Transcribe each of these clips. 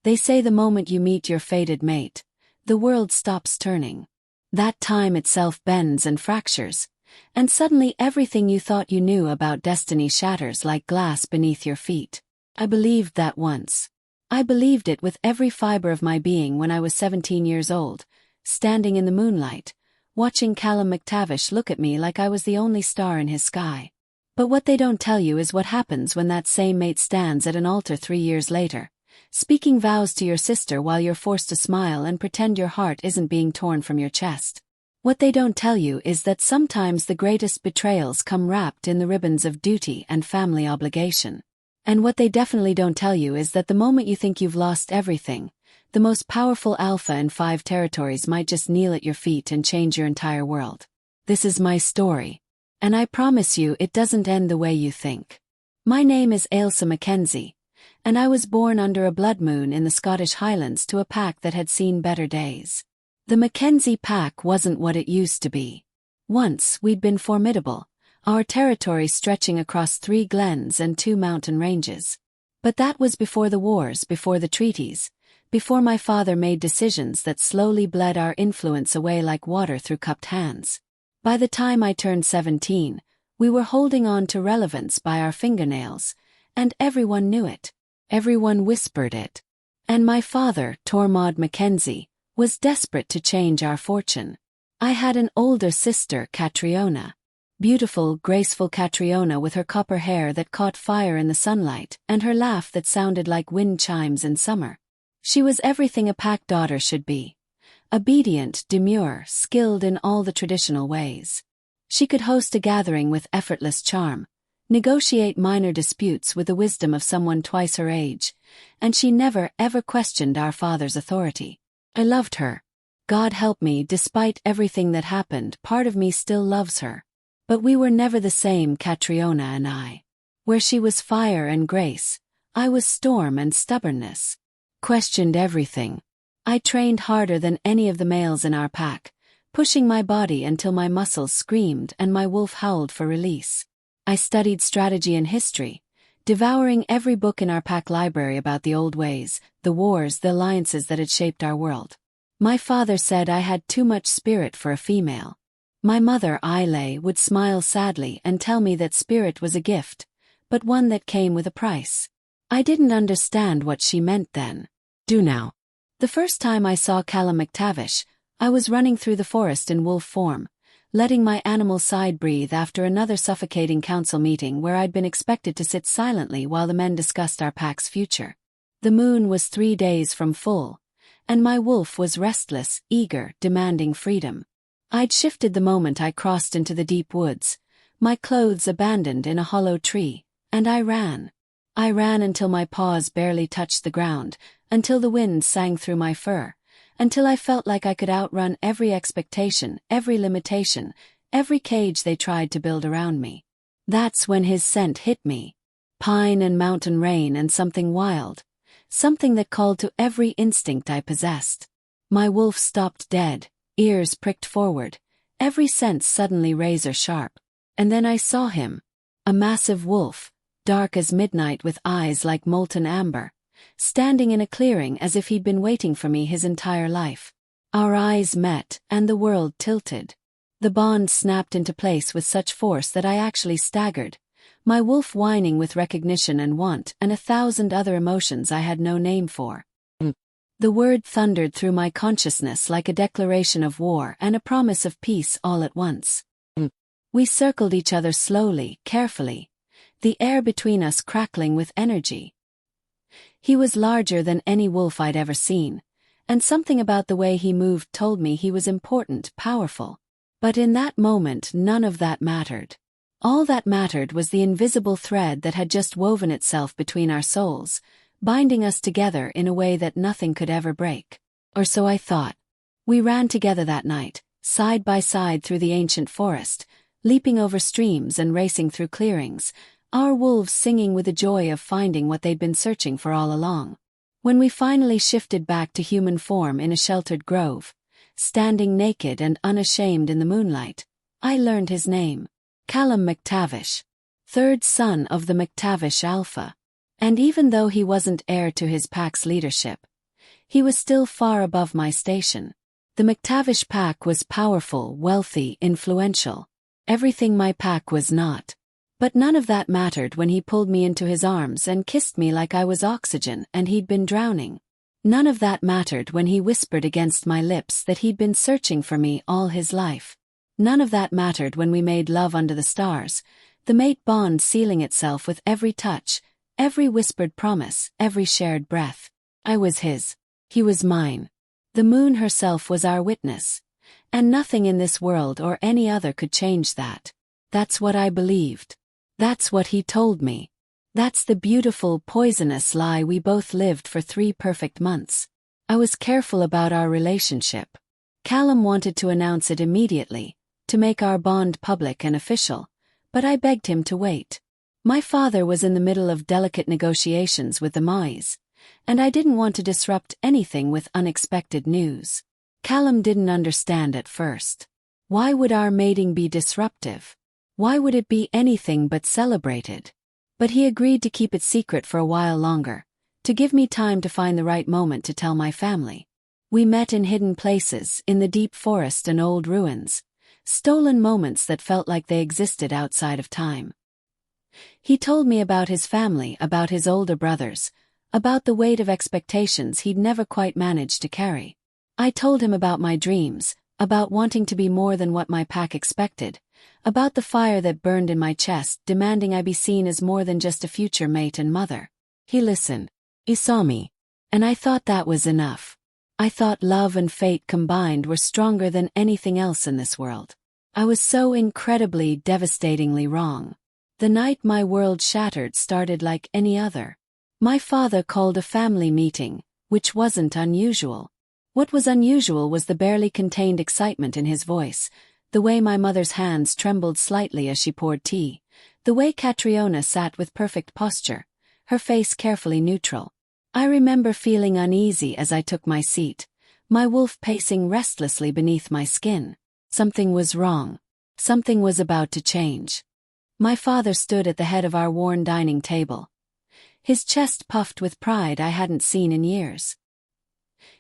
They say the moment you meet your fated mate, the world stops turning. That time itself bends and fractures, and suddenly everything you thought you knew about destiny shatters like glass beneath your feet. I believed that once. I believed it with every fiber of my being when I was 17 years old, standing in the moonlight, watching Callum McTavish look at me like I was the only star in his sky. But what they don't tell you is what happens when that same mate stands at an altar 3 years later, speaking vows to your sister while you're forced to smile and pretend your heart isn't being torn from your chest. What they don't tell you is that sometimes the greatest betrayals come wrapped in the ribbons of duty and family obligation. And what they definitely don't tell you is that the moment you think you've lost everything, the most powerful alpha in 5 territories might just kneel at your feet and change your entire world. This is my story. And I promise you it doesn't end the way you think. My name is Ailsa MacKenzie, and I was born under a blood moon in the Scottish Highlands to a pack that had seen better days. The Mackenzie pack wasn't what it used to be. Once we'd been formidable, our territory stretching across 3 glens and 2 mountain ranges. But that was before the wars, before the treaties, before my father made decisions that slowly bled our influence away like water through cupped hands. By the time I turned 17, we were holding on to relevance by our fingernails, and everyone knew it. Everyone whispered it. And my father, Tormod Mackenzie, was desperate to change our fortune. I had an older sister, Catriona. Beautiful, graceful Catriona with her copper hair that caught fire in the sunlight and her laugh that sounded like wind chimes in summer. She was everything a pack daughter should be. Obedient, demure, skilled in all the traditional ways. She could host a gathering with effortless charm, negotiate minor disputes with the wisdom of someone twice her age, and she never ever questioned our father's authority. I loved her. God help me, despite everything that happened, part of me still loves her. But we were never the same, Catriona and I. Where she was fire and grace, I was storm and stubbornness. Questioned everything. I trained harder than any of the males in our pack, pushing my body until my muscles screamed and my wolf howled for release. I studied strategy and history, devouring every book in our pack library about the old ways, the wars, the alliances that had shaped our world. My father said I had too much spirit for a female. My mother, Ailsa, would smile sadly and tell me that spirit was a gift, but one that came with a price. I didn't understand what she meant then. Do now. The first time I saw Callum McTavish, I was running through the forest in wolf form, letting my animal side breathe after another suffocating council meeting where I'd been expected to sit silently while the men discussed our pack's future. The moon was 3 days from full, and my wolf was restless, eager, demanding freedom. I'd shifted the moment I crossed into the deep woods, my clothes abandoned in a hollow tree, and I ran. I ran until my paws barely touched the ground, until the wind sang through my fur, until I felt like I could outrun every expectation, every limitation, every cage they tried to build around me. That's when his scent hit me. Pine and mountain rain and something wild, something that called to every instinct I possessed. My wolf stopped dead, ears pricked forward, every sense suddenly razor sharp. And then I saw him. A massive wolf, dark as midnight with eyes like molten amber, standing in a clearing as if he'd been waiting for me his entire life. Our eyes met, and the world tilted. The bond snapped into place with such force that I actually staggered, my wolf whining with recognition and want and 1,000 other emotions I had no name for. The word thundered through my consciousness like a declaration of war and a promise of peace all at once. We circled each other slowly, carefully, the air between us crackling with energy. He was larger than any wolf I'd ever seen, and something about the way he moved told me he was important, powerful. But in that moment none of that mattered. All that mattered was the invisible thread that had just woven itself between our souls, binding us together in a way that nothing could ever break. Or so I thought. We ran together that night, side by side through the ancient forest, leaping over streams and racing through clearings, our wolves singing with the joy of finding what they'd been searching for all along. When we finally shifted back to human form in a sheltered grove, standing naked and unashamed in the moonlight, I learned his name. Callum McTavish, 3rd son of the McTavish Alpha. And even though he wasn't heir to his pack's leadership, He was still far above my station. The MacTavish pack was powerful, wealthy, influential. Everything my pack was not. But none of that mattered when he pulled me into his arms and kissed me like I was oxygen and he'd been drowning. None of that mattered when he whispered against my lips that he'd been searching for me all his life. None of that mattered when we made love under the stars, the mate bond sealing itself with every touch, every whispered promise, every shared breath. I was his. He was mine. The moon herself was our witness. And nothing in this world or any other could change that. That's what I believed. That's what he told me. That's the beautiful, poisonous lie we both lived for 3 perfect months. I was careful about our relationship. Callum wanted to announce it immediately, to make our bond public and official, but I begged him to wait. My father was in the middle of delicate negotiations with the Maois, and I didn't want to disrupt anything with unexpected news. Callum didn't understand at first. Why would our mating be disruptive? Why would it be anything but celebrated? But he agreed to keep it secret for a while longer, to give me time to find the right moment to tell my family. We met in hidden places, in the deep forest and old ruins, stolen moments that felt like they existed outside of time. He told me about his family, about his older brothers, about the weight of expectations he'd never quite managed to carry. I told him about my dreams, about wanting to be more than what my pack expected, about the fire that burned in my chest, demanding I be seen as more than just a future mate and mother. He listened. He saw me. And I thought that was enough. I thought love and fate combined were stronger than anything else in this world. I was so incredibly, devastatingly wrong. The night my world shattered started like any other. My father called a family meeting, which wasn't unusual. What was unusual was the barely contained excitement in his voice, the way my mother's hands trembled slightly as she poured tea, the way Catriona sat with perfect posture, her face carefully neutral. I remember feeling uneasy as I took my seat, my wolf pacing restlessly beneath my skin. Something was wrong. Something was about to change. My father stood at the head of our worn dining table. His chest puffed with pride I hadn't seen in years.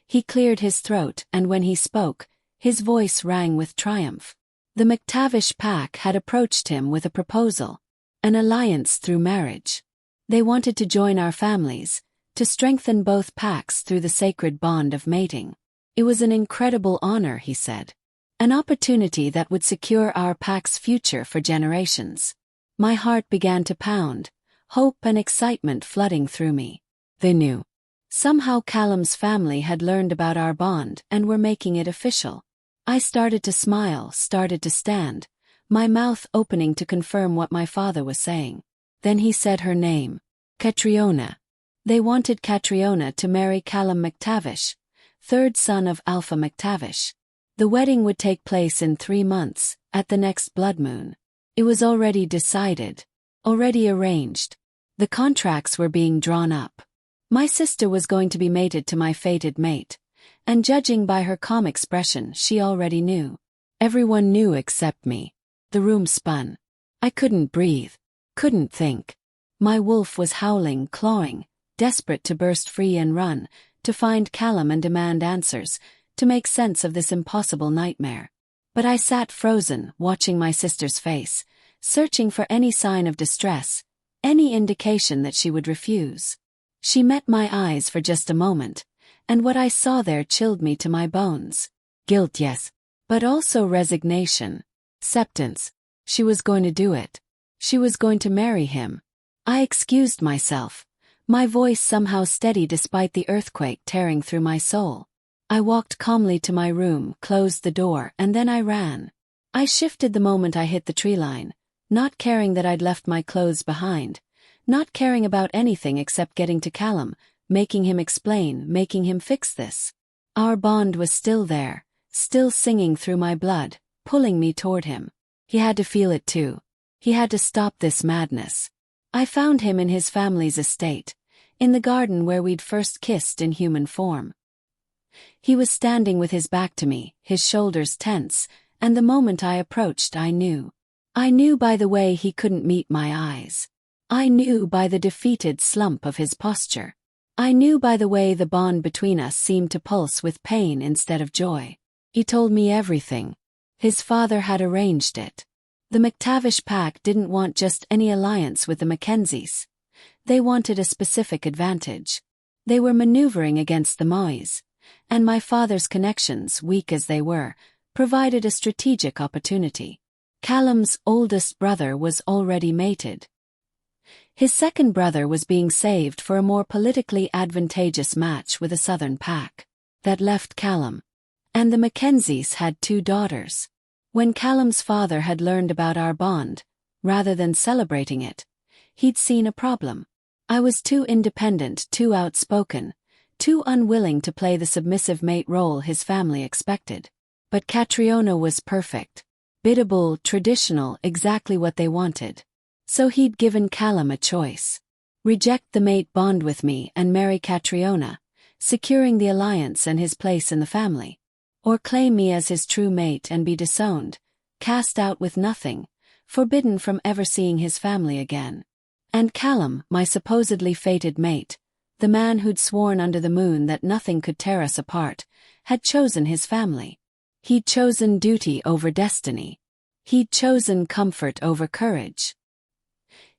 He cleared his throat, and when he spoke, his voice rang with triumph. The MacTavish pack had approached him with a proposal, an alliance through marriage. They wanted to join our families, to strengthen both packs through the sacred bond of mating. It was an incredible honor, he said. An opportunity that would secure our pack's future for generations. My heart began to pound, hope and excitement flooding through me. They knew. Somehow Callum's family had learned about our bond and were making it official. I started to smile, started to stand, my mouth opening to confirm what my father was saying. Then he said her name. Catriona. They wanted Catriona to marry Callum MacTavish, third son of Alpha MacTavish. The wedding would take place in 3 months, at the next blood moon. It was already decided, already arranged. The contracts were being drawn up. My sister was going to be mated to my fated mate, and judging by her calm expression, she already knew. Everyone knew except me. The room spun. I couldn't breathe, couldn't think. My wolf was howling, clawing, desperate to burst free and run, to find Callum and demand answers, to make sense of this impossible nightmare. But I sat frozen, watching my sister's face, searching for any sign of distress, any indication that she would refuse. She met my eyes for just a moment, and what I saw there chilled me to my bones. Guilt, yes, but also resignation. Acceptance. She was going to do it. She was going to marry him. I excused myself, my voice somehow steady despite the earthquake tearing through my soul. I walked calmly to my room, closed the door, and then I ran. I shifted the moment I hit the tree line, not caring that I'd left my clothes behind, not caring about anything except getting to Callum, making him explain, making him fix this. Our bond was still there, still singing through my blood, pulling me toward him. He had to feel it too. He had to stop this madness. I found him in his family's estate, in the garden where we'd first kissed in human form. He was standing with his back to me, his shoulders tense, and the moment I approached I knew. I knew by the way he couldn't meet my eyes. I knew by the defeated slump of his posture. I knew by the way the bond between us seemed to pulse with pain instead of joy. He told me everything. His father had arranged it. The McTavish pack didn't want just any alliance with the Mackenzies. They wanted a specific advantage. They were maneuvering against the Mois, and my father's connections, weak as they were, provided a strategic opportunity. Callum's oldest brother was already mated. His second brother was being saved for a more politically advantageous match with a southern pack. That left Callum. And the Mackenzies had 2 daughters. When Callum's father had learned about our bond, rather than celebrating it, he'd seen a problem. I was too independent, too outspoken, too unwilling to play the submissive mate role his family expected. But Catriona was perfect. Biddable, traditional, exactly what they wanted. So he'd given Callum a choice. Reject the mate bond with me and marry Catriona, securing the alliance and his place in the family. Or claim me as his true mate and be disowned, cast out with nothing, forbidden from ever seeing his family again. And Callum, my supposedly fated mate, the man who'd sworn under the moon that nothing could tear us apart, had chosen his family. He'd chosen duty over destiny. He'd chosen comfort over courage.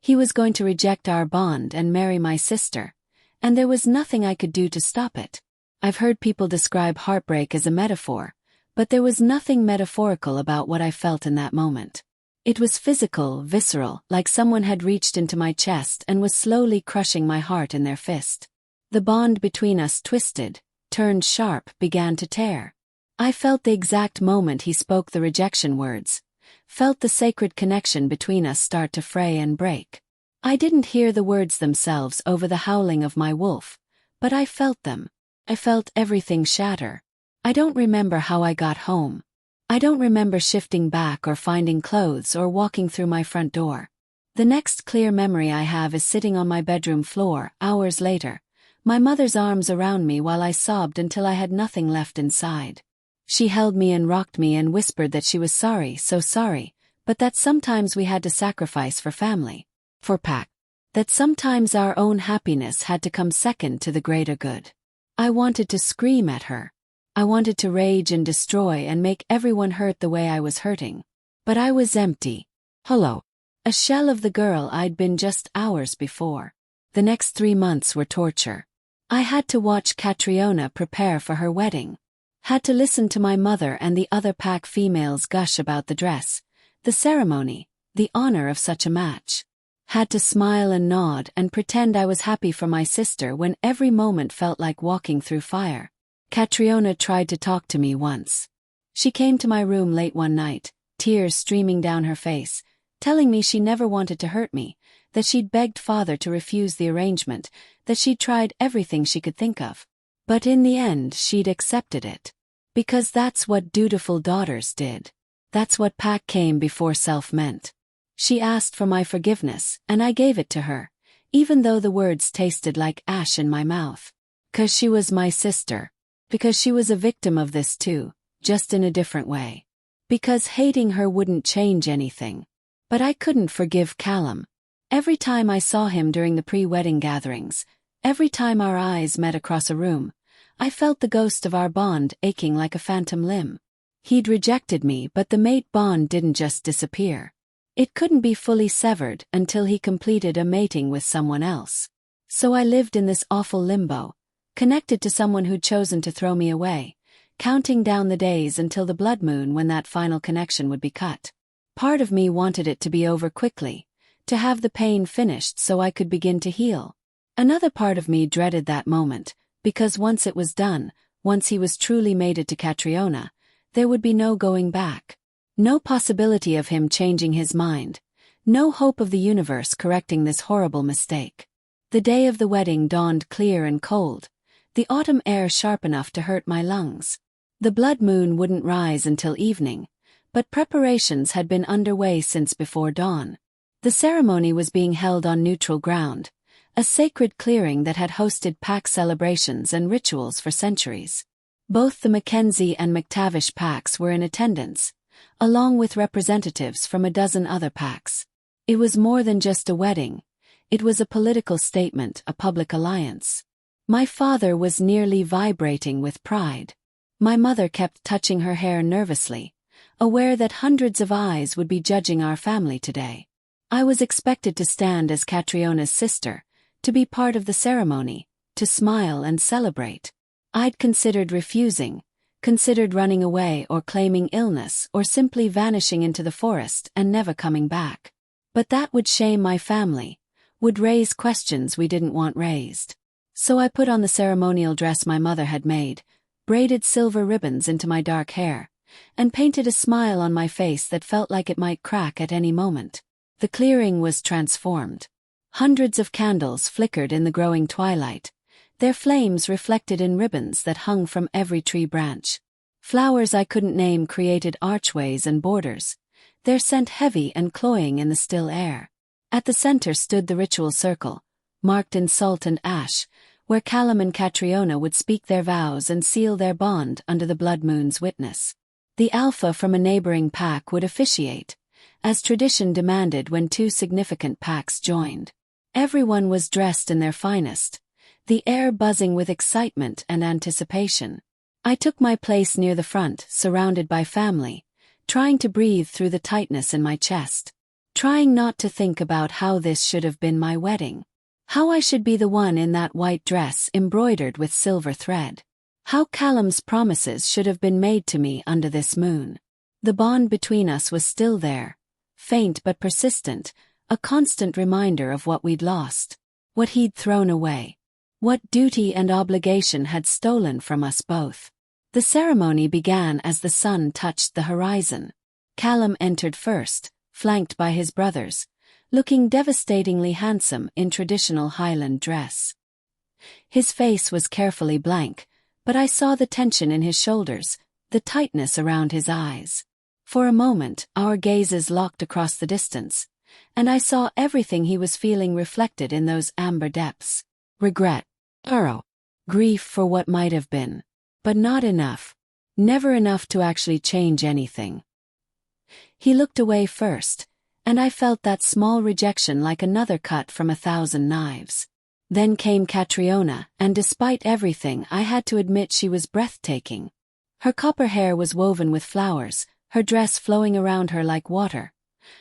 He was going to reject our bond and marry my sister, and there was nothing I could do to stop it. I've heard people describe heartbreak as a metaphor, but there was nothing metaphorical about what I felt in that moment. It was physical, visceral, like someone had reached into my chest and was slowly crushing my heart in their fist. The bond between us twisted, turned sharp, began to tear. I felt the exact moment he spoke the rejection words, felt the sacred connection between us start to fray and break. I didn't hear the words themselves over the howling of my wolf, but I felt them. I felt everything shatter. I don't remember how I got home. I don't remember shifting back or finding clothes or walking through my front door. The next clear memory I have is sitting on my bedroom floor, hours later, my mother's arms around me while I sobbed until I had nothing left inside. She held me and rocked me and whispered that she was sorry, so sorry, but that sometimes we had to sacrifice for family, for pack, that sometimes our own happiness had to come second to the greater good. I wanted to scream at her. I wanted to rage and destroy and make everyone hurt the way I was hurting. But I was empty. Hollow. A shell of the girl I'd been just hours before. The next 3 months were torture. I had to watch Catriona prepare for her wedding. Had to listen to my mother and the other pack females gush about the dress, the ceremony, the honor of such a match. Had to smile and nod and pretend I was happy for my sister when every moment felt like walking through fire. Catriona tried to talk to me once. She came to my room late one night, tears streaming down her face, telling me she never wanted to hurt me, that she'd begged father to refuse the arrangement, that she'd tried everything she could think of. But in the end she'd accepted it. Because that's what dutiful daughters did. That's what pack came before self meant. She asked for my forgiveness, and I gave it to her, even though the words tasted like ash in my mouth. 'Cause she was my sister. Because she was a victim of this too, just in a different way. Because hating her wouldn't change anything. But I couldn't forgive Callum. Every time I saw him during the pre-wedding gatherings, every time our eyes met across a room, I felt the ghost of our bond aching like a phantom limb. He'd rejected me, but the mate bond didn't just disappear. It couldn't be fully severed until he completed a mating with someone else. So I lived in this awful limbo, connected to someone who'd chosen to throw me away, counting down the days until the blood moon when that final connection would be cut. Part of me wanted it to be over quickly, to have the pain finished so I could begin to heal. Another part of me dreaded that moment, because once it was done, once he was truly mated to Catriona, there would be no going back. No possibility of him changing his mind. No hope of the universe correcting this horrible mistake. The day of the wedding dawned clear and cold, the autumn air sharp enough to hurt my lungs. The blood moon wouldn't rise until evening, but preparations had been underway since before dawn. The ceremony was being held on neutral ground, a sacred clearing that had hosted pack celebrations and rituals for centuries. Both the Mackenzie and McTavish packs were in attendance, along with representatives from a dozen other packs. It was more than just a wedding. It was a political statement, a public alliance. My father was nearly vibrating with pride. My mother kept touching her hair nervously, aware that hundreds of eyes would be judging our family today. I was expected to stand as Catriona's sister, to be part of the ceremony, to smile and celebrate. I'd considered refusing, considered running away or claiming illness or simply vanishing into the forest and never coming back. But that would shame my family, would raise questions we didn't want raised. So I put on the ceremonial dress my mother had made, braided silver ribbons into my dark hair, and painted a smile on my face that felt like it might crack at any moment. The clearing was transformed. Hundreds of candles flickered in the growing twilight, their flames reflected in ribbons that hung from every tree branch. Flowers I couldn't name created archways and borders, their scent heavy and cloying in the still air. At the center stood the ritual circle, marked in salt and ash, where Callum and Catriona would speak their vows and seal their bond under the blood moon's witness. The alpha from a neighboring pack would officiate, as tradition demanded when two significant packs joined. Everyone was dressed in their finest, the air buzzing with excitement and anticipation. I took my place near the front, surrounded by family, trying to breathe through the tightness in my chest, trying not to think about how this should have been my wedding. How I should be the one in that white dress embroidered with silver thread. How Callum's promises should have been made to me under this moon. The bond between us was still there, faint but persistent, a constant reminder of what we'd lost, what he'd thrown away, what duty and obligation had stolen from us both. The ceremony began as the sun touched the horizon. Callum entered first, flanked by his brothers, looking devastatingly handsome in traditional Highland dress. His face was carefully blank, but I saw the tension in his shoulders, the tightness around his eyes. For a moment, our gazes locked across the distance, and I saw everything he was feeling reflected in those amber depths. Regret, sorrow, grief for what might have been. But not enough. Never enough to actually change anything. He looked away first, and I felt that small rejection like another cut from 1,000 knives. Then came Catriona, and despite everything I had to admit she was breathtaking. Her copper hair was woven with flowers, her dress flowing around her like water,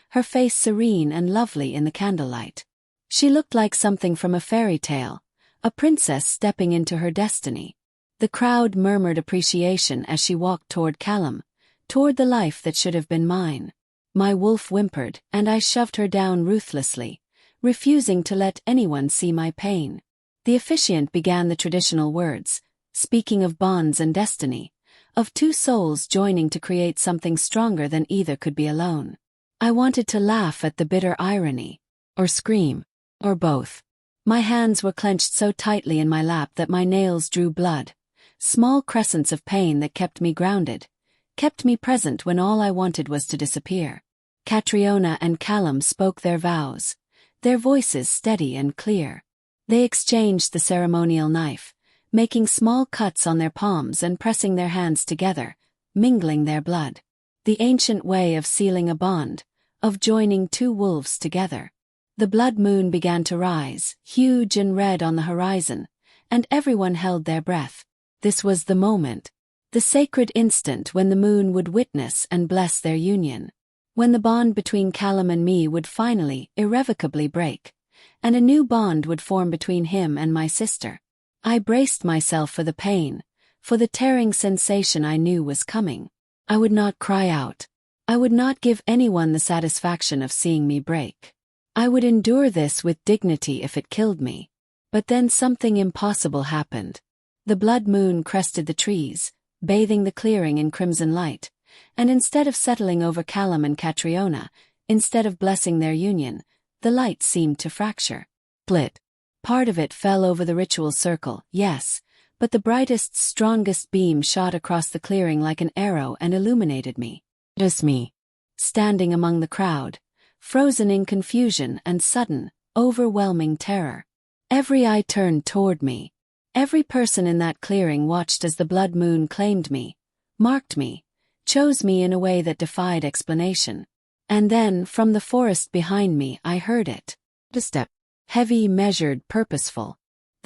her face serene and lovely in the candlelight. She looked like something from a fairy tale, a princess stepping into her destiny. The crowd murmured appreciation as she walked toward Callum, toward the life that should have been mine. My wolf whimpered, and I shoved her down ruthlessly, refusing to let anyone see my pain. The officiant began the traditional words, speaking of bonds and destiny, of two souls joining to create something stronger than either could be alone. I wanted to laugh at the bitter irony, or scream, or both. My hands were clenched so tightly in my lap that my nails drew blood, small crescents of pain that kept me grounded, kept me present when all I wanted was to disappear. Catriona and Callum spoke their vows, their voices steady and clear. They exchanged the ceremonial knife, making small cuts on their palms and pressing their hands together, mingling their blood. The ancient way of sealing a bond, of joining two wolves together. The blood moon began to rise, huge and red on the horizon, and everyone held their breath. This was the moment, the sacred instant when the moon would witness and bless their union, when the bond between Callum and me would finally, irrevocably break, and a new bond would form between him and my sister. I braced myself for the pain, for the tearing sensation I knew was coming. I would not cry out. I would not give anyone the satisfaction of seeing me break. I would endure this with dignity if it killed me. But then something impossible happened. The blood moon crested the trees, bathing the clearing in crimson light, and instead of settling over Callum and Catriona, instead of blessing their union, the light seemed to fracture. Split. Part of it fell over the ritual circle, yes, but the brightest, strongest beam shot across the clearing like an arrow and illuminated me. Just me. Standing among the crowd, frozen in confusion and sudden, overwhelming terror. Every eye turned toward me. Every person in that clearing watched as the blood moon claimed me, marked me, chose me in a way that defied explanation. And then, from the forest behind me, I heard it. A step. Heavy, measured, purposeful.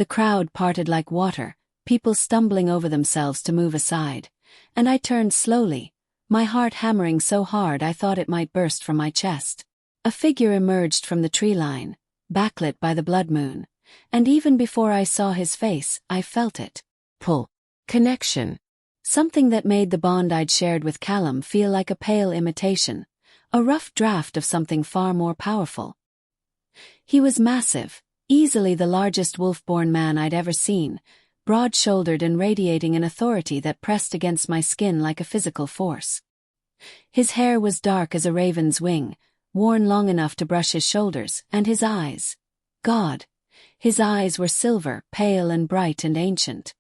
The crowd parted like water, people stumbling over themselves to move aside, and I turned slowly, my heart hammering so hard I thought it might burst from my chest. A figure emerged from the tree line, backlit by the blood moon, and even before I saw his face, I felt it. Pull. Connection. Something that made the bond I'd shared with Callum feel like a pale imitation, a rough draft of something far more powerful. He was massive, easily the largest wolf-born man I'd ever seen, broad-shouldered and radiating an authority that pressed against my skin like a physical force. His hair was dark as a raven's wing, worn long enough to brush his shoulders, and his eyes. God! His eyes were silver, pale and bright and ancient.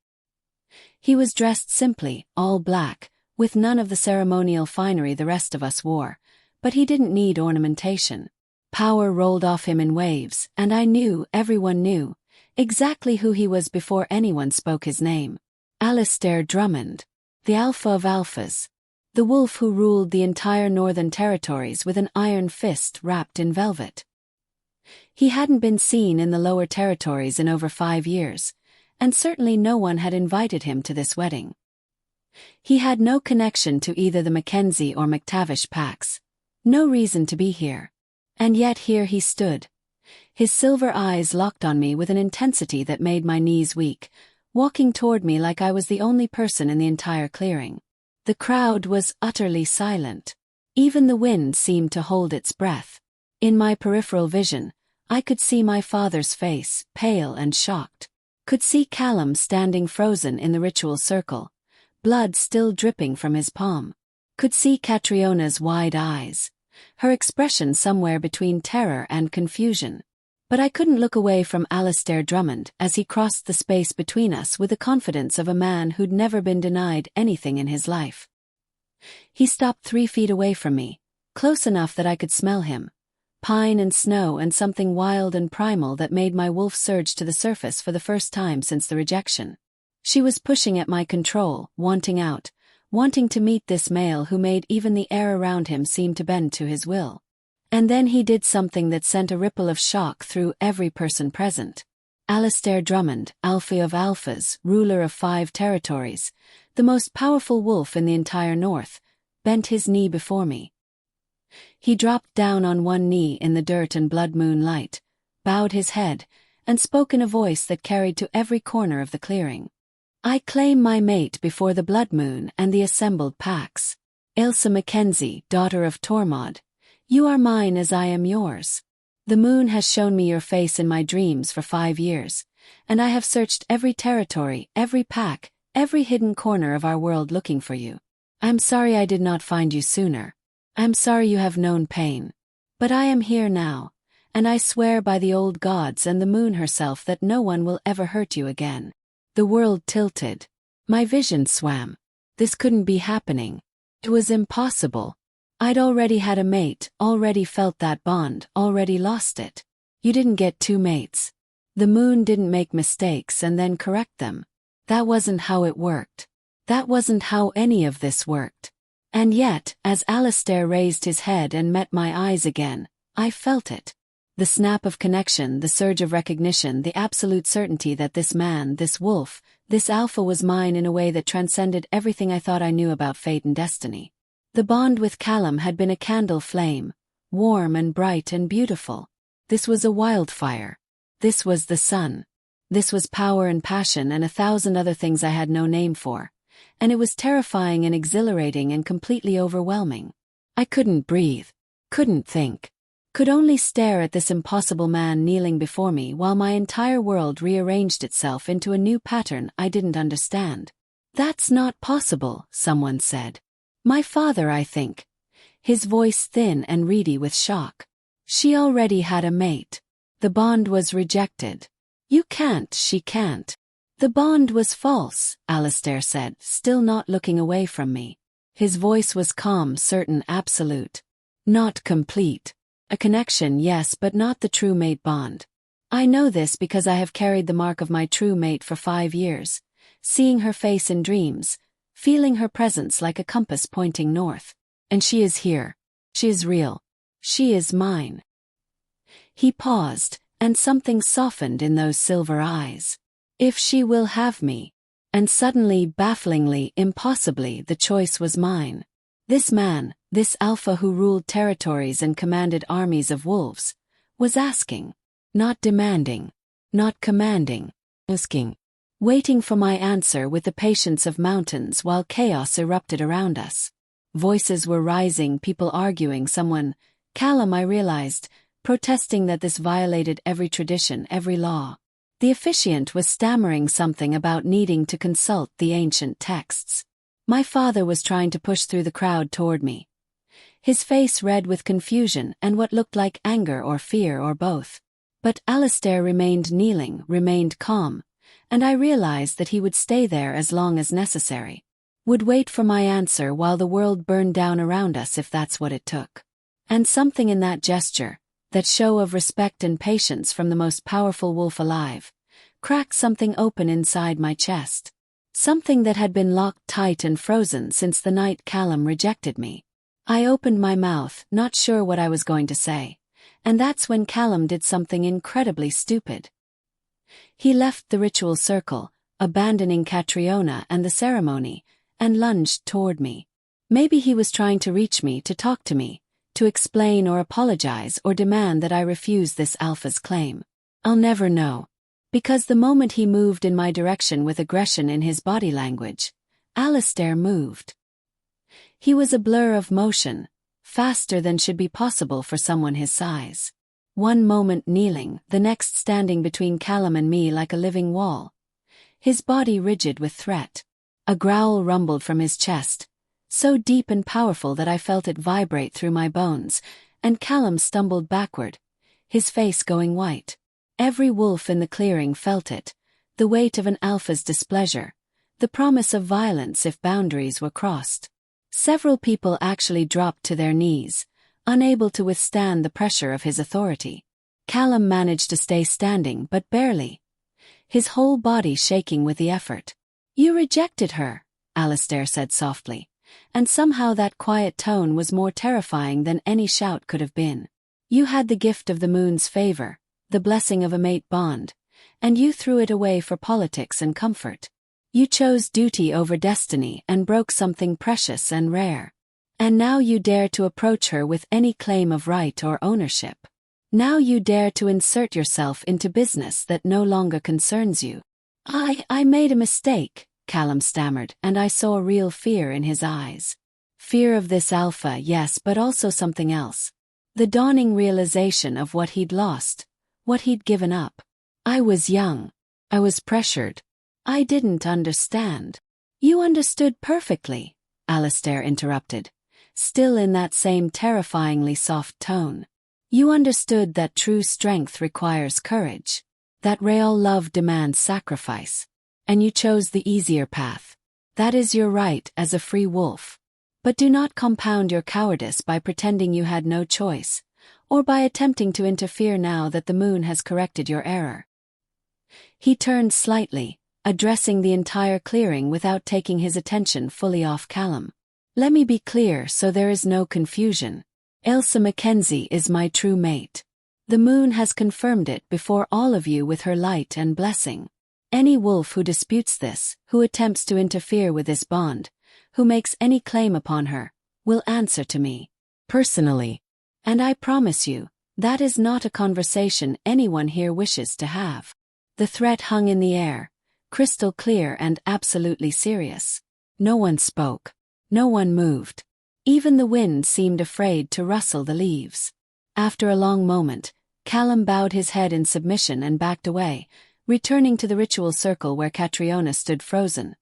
He was dressed simply, all black, with none of the ceremonial finery the rest of us wore, but he didn't need ornamentation. Power rolled off him in waves, and I knew, everyone knew, exactly who he was before anyone spoke his name. Alistair Drummond, the Alpha of Alphas, the wolf who ruled the entire Northern Territories with an iron fist wrapped in velvet. He hadn't been seen in the lower territories in over 5 years, and certainly no one had invited him to this wedding. He had no connection to either the MacKenzie or McTavish packs, no reason to be here. And yet here he stood, his silver eyes locked on me with an intensity that made my knees weak, walking toward me like I was the only person in the entire clearing. The crowd was utterly silent. Even the wind seemed to hold its breath. In my peripheral vision, I could see my father's face, pale and shocked. Could see Callum standing frozen in the ritual circle, blood still dripping from his palm. Could see Catriona's wide eyes, her expression somewhere between terror and confusion. But I couldn't look away from Alistair Drummond as he crossed the space between us with the confidence of a man who'd never been denied anything in his life. He stopped 3 feet away from me, close enough that I could smell him. Pine and snow and something wild and primal that made my wolf surge to the surface for the first time since the rejection. She was pushing at my control, wanting out, wanting to meet this male who made even the air around him seem to bend to his will. And then he did something that sent a ripple of shock through every person present. Alistair Drummond, Alpha of Alphas, ruler of 5 territories, the most powerful wolf in the entire north, bent his knee before me. He dropped down on one knee in the dirt and blood moon light, bowed his head, and spoke in a voice that carried to every corner of the clearing. I claim my mate before the blood moon and the assembled packs. Ailsa MacKenzie, daughter of Tormod, you are mine as I am yours. The moon has shown me your face in my dreams for 5 years, and I have searched every territory, every pack, every hidden corner of our world looking for you. I'm sorry I did not find you sooner. I'm sorry you have known pain. But I am here now, and I swear by the old gods and the moon herself that no one will ever hurt you again. The world tilted. My vision swam. This couldn't be happening. It was impossible. I'd already had a mate, already felt that bond, already lost it. You didn't get 2 mates. The moon didn't make mistakes and then correct them. That wasn't how it worked. That wasn't how any of this worked. And yet, as Alistair raised his head and met my eyes again, I felt it. The snap of connection, the surge of recognition, the absolute certainty that this man, this wolf, this alpha was mine in a way that transcended everything I thought I knew about fate and destiny. The bond with Callum had been a candle flame, warm and bright and beautiful. This was a wildfire. This was the sun. This was power and passion and 1,000 other things I had no name for. And it was terrifying and exhilarating and completely overwhelming. I couldn't breathe, couldn't think, could only stare at this impossible man kneeling before me while my entire world rearranged itself into a new pattern I didn't understand. That's not possible, someone said. My father, I think. His voice thin and reedy with shock. She already had a mate. The bond was rejected. You can't, she can't. The bond was false, Alistair said, still not looking away from me. His voice was calm, certain, absolute. Not complete. A connection, yes, but not the true mate bond. I know this because I have carried the mark of my true mate for 5 years, seeing her face in dreams, feeling her presence like a compass pointing north. And she is here. She is real. She is mine. He paused, and something softened in those silver eyes. If she will have me. And suddenly, bafflingly, impossibly, the choice was mine. This man, this alpha who ruled territories and commanded armies of wolves, was asking. Not demanding. Not commanding. Asking. Waiting for my answer with the patience of mountains while chaos erupted around us. Voices were rising, people arguing, someone, Callum I realized, protesting that this violated every tradition, every law. The officiant was stammering something about needing to consult the ancient texts. My father was trying to push through the crowd toward me. His face red with confusion and what looked like anger or fear or both. But Alistair remained kneeling, remained calm, and I realized that he would stay there as long as necessary. Would wait for my answer while the world burned down around us if that's what it took. And something in that gesture, that show of respect and patience from the most powerful wolf alive, cracked something open inside my chest. Something that had been locked tight and frozen since the night Callum rejected me. I opened my mouth, not sure what I was going to say, and that's when Callum did something incredibly stupid. He left the ritual circle, abandoning Catriona and the ceremony, and lunged toward me. Maybe he was trying to reach me, to talk to me, to explain or apologize or demand that I refuse this alpha's claim. I'll never know. Because the moment he moved in my direction with aggression in his body language, Alistair moved. He was a blur of motion, faster than should be possible for someone his size. One moment kneeling, the next standing between Callum and me like a living wall. His body rigid with threat. A growl rumbled from his chest, so deep and powerful that I felt it vibrate through my bones, and Callum stumbled backward, his face going white. Every wolf in the clearing felt it, the weight of an alpha's displeasure, the promise of violence if boundaries were crossed. Several people actually dropped to their knees, unable to withstand the pressure of his authority. Callum managed to stay standing, but barely, his whole body shaking with the effort. "You rejected her," Alistair said softly, and somehow that quiet tone was more terrifying than any shout could have been. "You had the gift of the moon's favor, the blessing of a mate bond, and you threw it away for politics and comfort. You chose duty over destiny and broke something precious and rare. And now you dare to approach her with any claim of right or ownership. Now you dare to insert yourself into business that no longer concerns you." I made a mistake," Callum stammered, and I saw real fear in his eyes. Fear of this alpha, yes, but also something else. The dawning realization of what he'd lost, what he'd given up. I was young. I was pressured. I didn't understand. "You understood perfectly," Alistair interrupted, still in that same terrifyingly soft tone. "You understood that true strength requires courage, that real love demands sacrifice, and you chose the easier path. That is your right as a free wolf. But do not compound your cowardice by pretending you had no choice, or by attempting to interfere now that the moon has corrected your error." He turned slightly, addressing the entire clearing without taking his attention fully off Callum. "Let me be clear so there is no confusion. Ailsa MacKenzie is my true mate. The moon has confirmed it before all of you with her light and blessing. Any wolf who disputes this, who attempts to interfere with this bond, who makes any claim upon her, will answer to me, personally. And I promise you, that is not a conversation anyone here wishes to have." The threat hung in the air, crystal clear and absolutely serious. No one spoke. No one moved. Even the wind seemed afraid to rustle the leaves. After a long moment, Callum bowed his head in submission and backed away, returning to the ritual circle where Catriona stood frozen,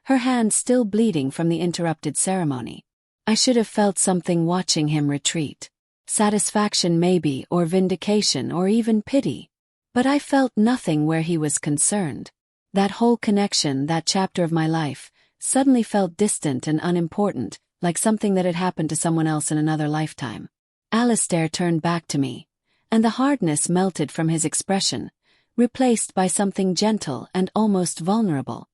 her hand still bleeding from the interrupted ceremony. I should have felt something watching him retreat. Satisfaction maybe, or vindication, or even pity. But I felt nothing where he was concerned. That whole connection, that chapter of my life, suddenly felt distant and unimportant, like something that had happened to someone else in another lifetime. Alistair turned back to me, and the hardness melted from his expression, replaced by something gentle and almost vulnerable.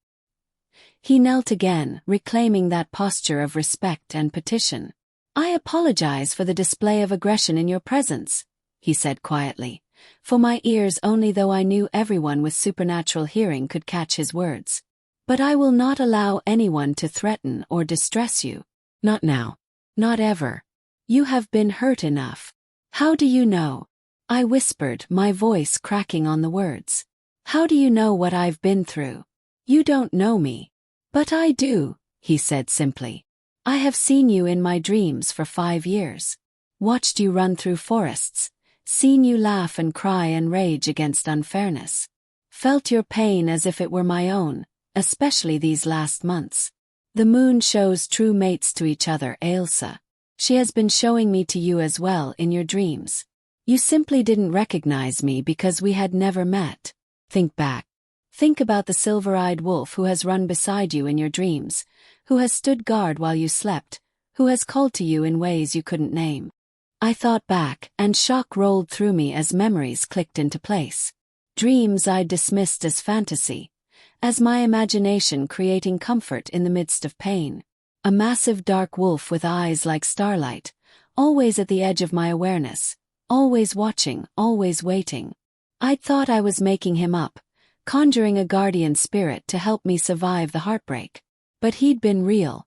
He knelt again, reclaiming that posture of respect and petition. "I apologize for the display of aggression in your presence," he said quietly, for my ears only, though I knew everyone with supernatural hearing could catch his words. But I will not allow anyone to threaten or distress you. Not now. Not ever. You have been hurt enough. How do you know? I whispered, my voice cracking on the words. How do you know what I've been through? You don't know me. But I do, he said simply. I have seen you in my dreams for 5 years. Watched you run through forests. Seen you laugh and cry and rage against unfairness. Felt your pain as if it were my own, especially these last months. The moon shows true mates to each other, Ailsa. She has been showing me to you as well in your dreams. You simply didn't recognize me because we had never met. Think back. Think about the silver-eyed wolf who has run beside you in your dreams, who has stood guard while you slept, who has called to you in ways you couldn't name. I thought back, and shock rolled through me as memories clicked into place. Dreams I'd dismissed as fantasy, as my imagination creating comfort in the midst of pain. A massive dark wolf with eyes like starlight, always at the edge of my awareness, always watching, always waiting. I'd thought I was making him up, conjuring a guardian spirit to help me survive the heartbreak. But he'd been real.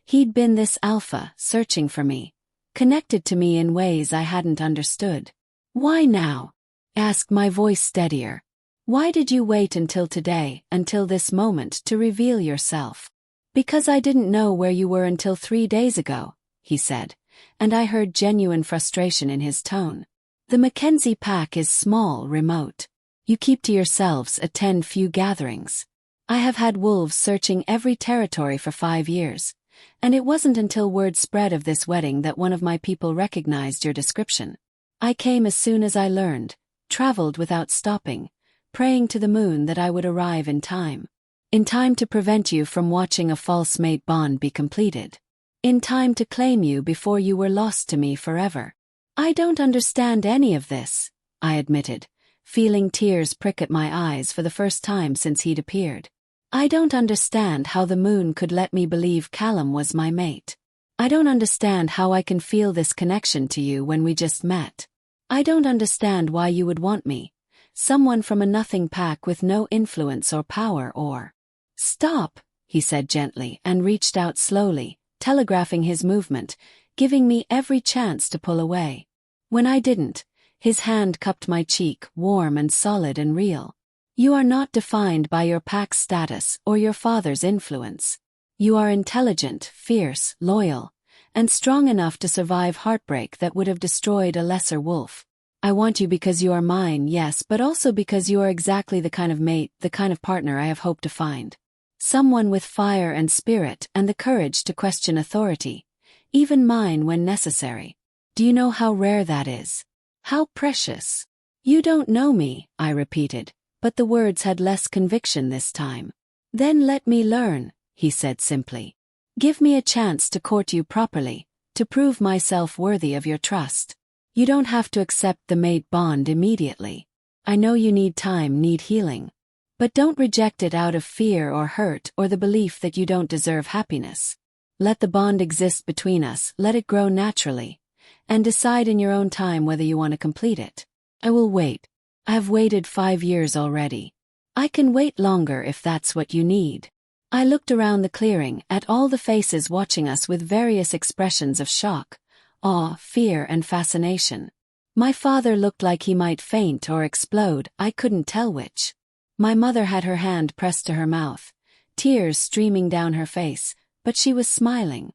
He'd been this alpha, searching for me, connected to me in ways I hadn't understood. Why now? Asked, my voice steadier. Why did you wait until today, until this moment, to reveal yourself? Because I didn't know where you were until 3 days ago, he said, and I heard genuine frustration in his tone. The MacKenzie pack is small, remote. You keep to yourselves, attend few gatherings. I have had wolves searching every territory for 5 years, and it wasn't until word spread of this wedding that one of my people recognized your description. I came as soon as I learned, traveled without stopping, praying to the moon that I would arrive in time. In time to prevent you from watching a false mate bond be completed. In time to claim you before you were lost to me forever. I don't understand any of this, I admitted, feeling tears prick at my eyes for the first time since he'd appeared. I don't understand how the moon could let me believe Callum was my mate. I don't understand how I can feel this connection to you when we just met. I don't understand why you would want me, someone from a nothing pack with no influence or power or... Stop, he said gently and reached out slowly, telegraphing his movement, giving me every chance to pull away. When I didn't, his hand cupped my cheek, warm and solid and real. You are not defined by your pack's status or your father's influence. You are intelligent, fierce, loyal, and strong enough to survive heartbreak that would have destroyed a lesser wolf. I want you because you are mine, yes, but also because you are exactly the kind of mate, the kind of partner I have hoped to find. Someone with fire and spirit and the courage to question authority, even mine when necessary. Do you know how rare that is? How precious? You don't know me, I repeated, but the words had less conviction this time. Then let me learn, he said simply. Give me a chance to court you properly, to prove myself worthy of your trust. You don't have to accept the mate bond immediately. I know you need time, need healing. But don't reject it out of fear or hurt or the belief that you don't deserve happiness. Let the bond exist between us, let it grow naturally, and decide in your own time whether you want to complete it. I will wait. I have waited 5 years already. I can wait longer if that's what you need. I looked around the clearing at all the faces watching us with various expressions of shock, awe, fear, and fascination. My father looked like he might faint or explode, I couldn't tell which. My mother had her hand pressed to her mouth, tears streaming down her face, but she was smiling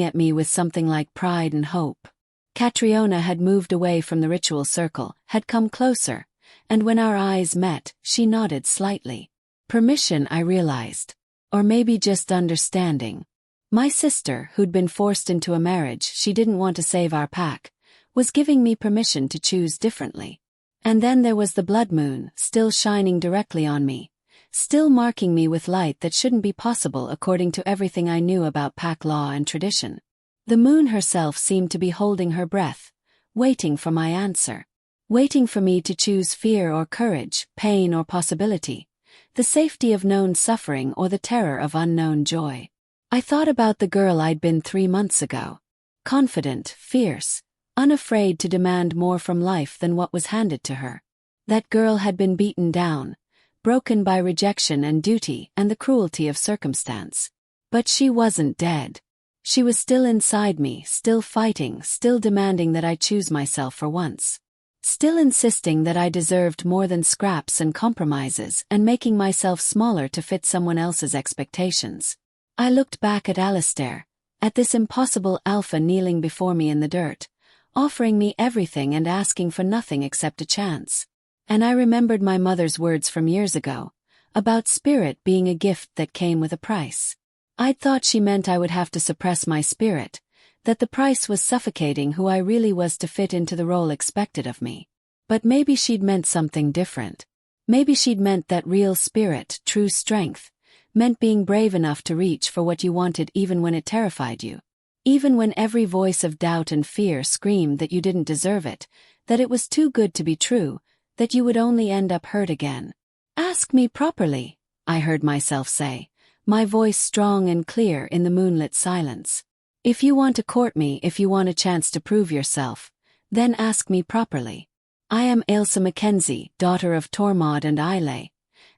at me with something like pride and hope. Catriona had moved away from the ritual circle, had come closer, and when our eyes met, she nodded slightly. Permission, I realized. Or maybe just understanding. My sister, who'd been forced into a marriage she didn't want to save our pack, was giving me permission to choose differently. And then there was the blood moon, still shining directly on me, still marking me with light that shouldn't be possible according to everything I knew about pack law and tradition. The moon herself seemed to be holding her breath, waiting for my answer. Waiting for me to choose fear or courage, pain or possibility, the safety of known suffering or the terror of unknown joy. I thought about the girl I'd been 3 months ago. Confident, fierce, unafraid to demand more from life than what was handed to her. That girl had been beaten down, broken by rejection and duty and the cruelty of circumstance. But she wasn't dead. She was still inside me, still fighting, still demanding that I choose myself for once. Still insisting that I deserved more than scraps and compromises and making myself smaller to fit someone else's expectations. I looked back at Alistair, at this impossible alpha kneeling before me in the dirt, offering me everything and asking for nothing except a chance. And I remembered my mother's words from years ago, about spirit being a gift that came with a price. I'd thought she meant I would have to suppress my spirit, that the price was suffocating who I really was to fit into the role expected of me. But maybe she'd meant something different. Maybe she'd meant that real spirit, true strength, meant being brave enough to reach for what you wanted even when it terrified you. Even when every voice of doubt and fear screamed that you didn't deserve it, that it was too good to be true, that you would only end up hurt again. "Ask me properly," I heard myself say, my voice strong and clear in the moonlit silence. "If you want to court me, if you want a chance to prove yourself, then ask me properly. I am Ailsa MacKenzie, daughter of Tormod and Islay,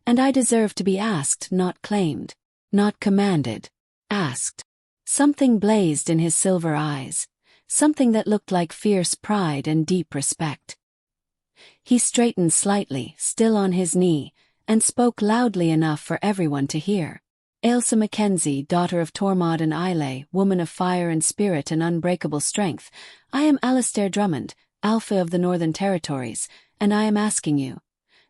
and I deserve to be asked, not claimed, not commanded, asked." Something blazed in his silver eyes, something that looked like fierce pride and deep respect. He straightened slightly, still on his knee, and spoke loudly enough for everyone to hear. "Ailsa MacKenzie, daughter of Tormod and Islay, woman of fire and spirit and unbreakable strength, I am Alistair Drummond, Alpha of the Northern Territories, and I am asking you,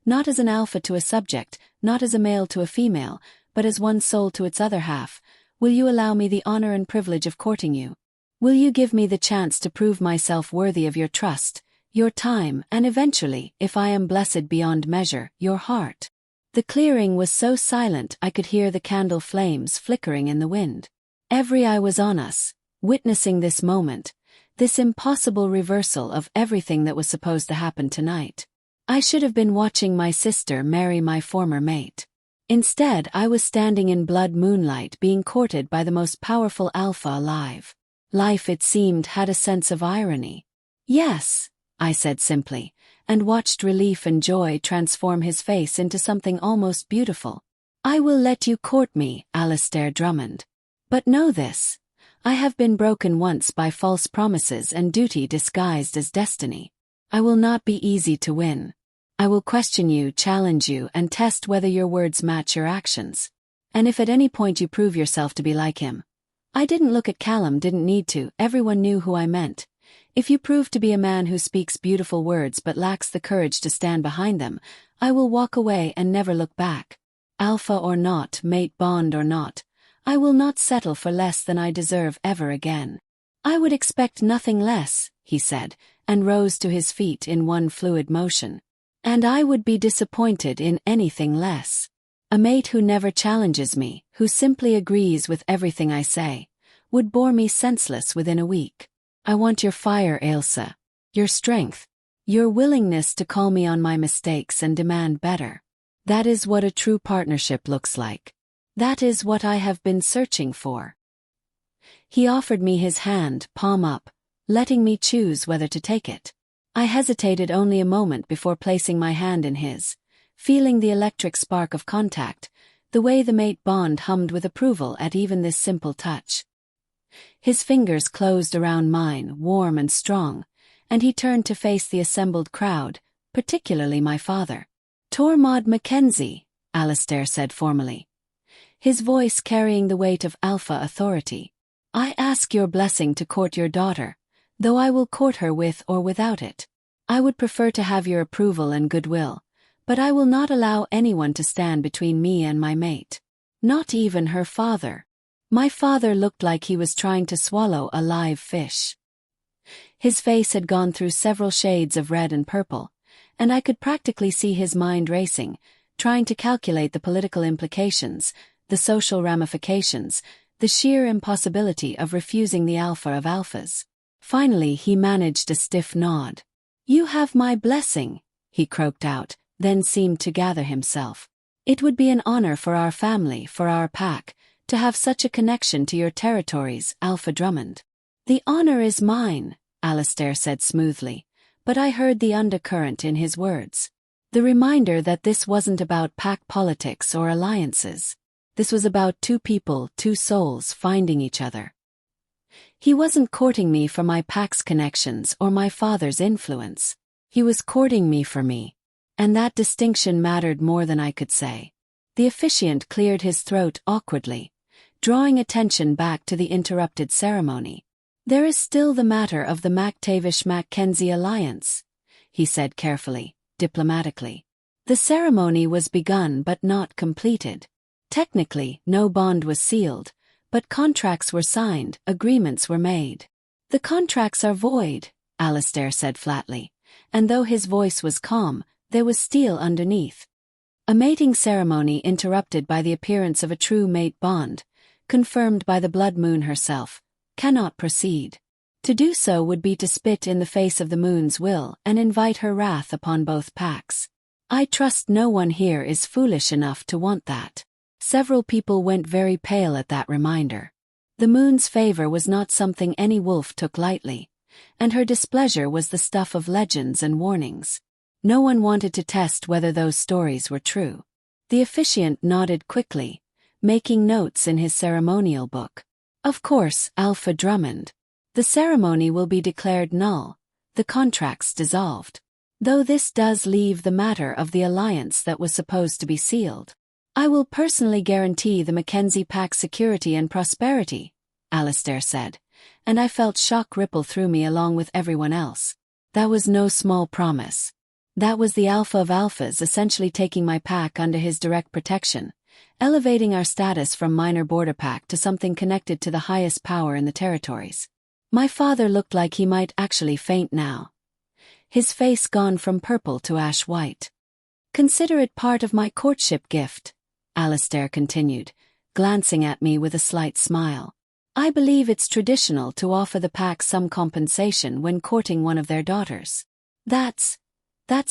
not as an alpha to a subject, not as a male to a female, but as one soul to its other half, will you allow me the honor and privilege of courting you? Will you give me the chance to prove myself worthy of your trust, your time, and eventually, if I am blessed beyond measure, your heart?" The clearing was so silent I could hear the candle flames flickering in the wind. Every eye was on us, witnessing this moment, this impossible reversal of everything that was supposed to happen tonight. I should have been watching my sister marry my former mate. Instead, I was standing in blood moonlight being courted by the most powerful alpha alive. Life, it seemed, had a sense of irony. "Yes," I said simply, and watched relief and joy transform his face into something almost beautiful. "I will let you court me, Alistair Drummond. But know this, I have been broken once by false promises and duty disguised as destiny. I will not be easy to win. I will question you, challenge you, and test whether your words match your actions. And if at any point you prove yourself to be like him—" I didn't look at Callum, didn't need to, everyone knew who I meant. "If you prove to be a man who speaks beautiful words but lacks the courage to stand behind them, I will walk away and never look back. Alpha or not, mate bond or not, I will not settle for less than I deserve ever again." "I would expect nothing less," he said, and rose to his feet in one fluid motion. "And I would be disappointed in anything less. A mate who never challenges me, who simply agrees with everything I say, would bore me senseless within a week. I want your fire, Ailsa, your strength, your willingness to call me on my mistakes and demand better. That is what a true partnership looks like. That is what I have been searching for." He offered me his hand, palm up, letting me choose whether to take it. I hesitated only a moment before placing my hand in his, feeling the electric spark of contact, the way the mate bond hummed with approval at even this simple touch. His fingers closed around mine, warm and strong, and he turned to face the assembled crowd, particularly my father. "Tormod MacKenzie," Alistair said formally, his voice carrying the weight of alpha authority, "I ask your blessing to court your daughter, though I will court her with or without it. I would prefer to have your approval and goodwill, but I will not allow anyone to stand between me and my mate. Not even her father." My father looked like he was trying to swallow a live fish. His face had gone through several shades of red and purple, and I could practically see his mind racing, trying to calculate the political implications, the social ramifications, the sheer impossibility of refusing the alpha of alphas. Finally he managed a stiff nod. "You have my blessing," he croaked out, then seemed to gather himself. "It would be an honor for our family, for our pack, to have such a connection to your territories, Alpha Drummond." "The honor is mine," Alistair said smoothly, but I heard the undercurrent in his words. The reminder that this wasn't about pack politics or alliances. This was about two people, two souls finding each other. He wasn't courting me for my pack's connections or my father's influence. He was courting me for me. And that distinction mattered more than I could say. The officiant cleared his throat awkwardly, drawing attention back to the interrupted ceremony. There is still the matter of the MacTavish-MacKenzie alliance, he said carefully, diplomatically. The ceremony was begun but not completed. Technically, no bond was sealed, but contracts were signed, agreements were made. The contracts are void, Alistair said flatly, and though his voice was calm, there was steel underneath. A mating ceremony interrupted by the appearance of a true mate bond, confirmed by the blood moon herself, cannot proceed. To do so would be to spit in the face of the moon's will and invite her wrath upon both packs. I trust no one here is foolish enough to want that. Several people went very pale at that reminder. The moon's favor was not something any wolf took lightly, and her displeasure was the stuff of legends and warnings. No one wanted to test whether those stories were true. The officiant nodded quickly, making notes in his ceremonial book. Of course, Alpha Drummond. The ceremony will be declared null, the contracts dissolved. Though this does leave the matter of the alliance that was supposed to be sealed. I will personally guarantee the MacKenzie pack's security and prosperity, Alistair said, and I felt shock ripple through me along with everyone else. That was no small promise. That was the Alpha of Alphas essentially taking my pack under his direct protection, elevating our status from minor border pack to something connected to the highest power in the territories. My father looked like he might actually faint now. His face gone from purple to ash white. Consider it part of my courtship gift, Alistair continued, glancing at me with a slight smile. I believe it's traditional to offer the pack some compensation when courting one of their daughters. That's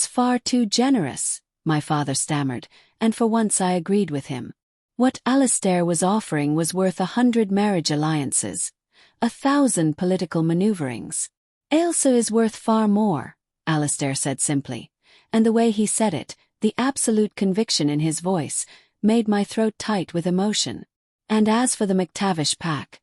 far too generous, my father stammered, and for once I agreed with him. What Alistair was offering was worth 100 marriage alliances, 1,000 political maneuverings. Ailsa is worth far more, Alistair said simply, and the way he said it, the absolute conviction in his voice, made my throat tight with emotion. And as for the MacTavish pack,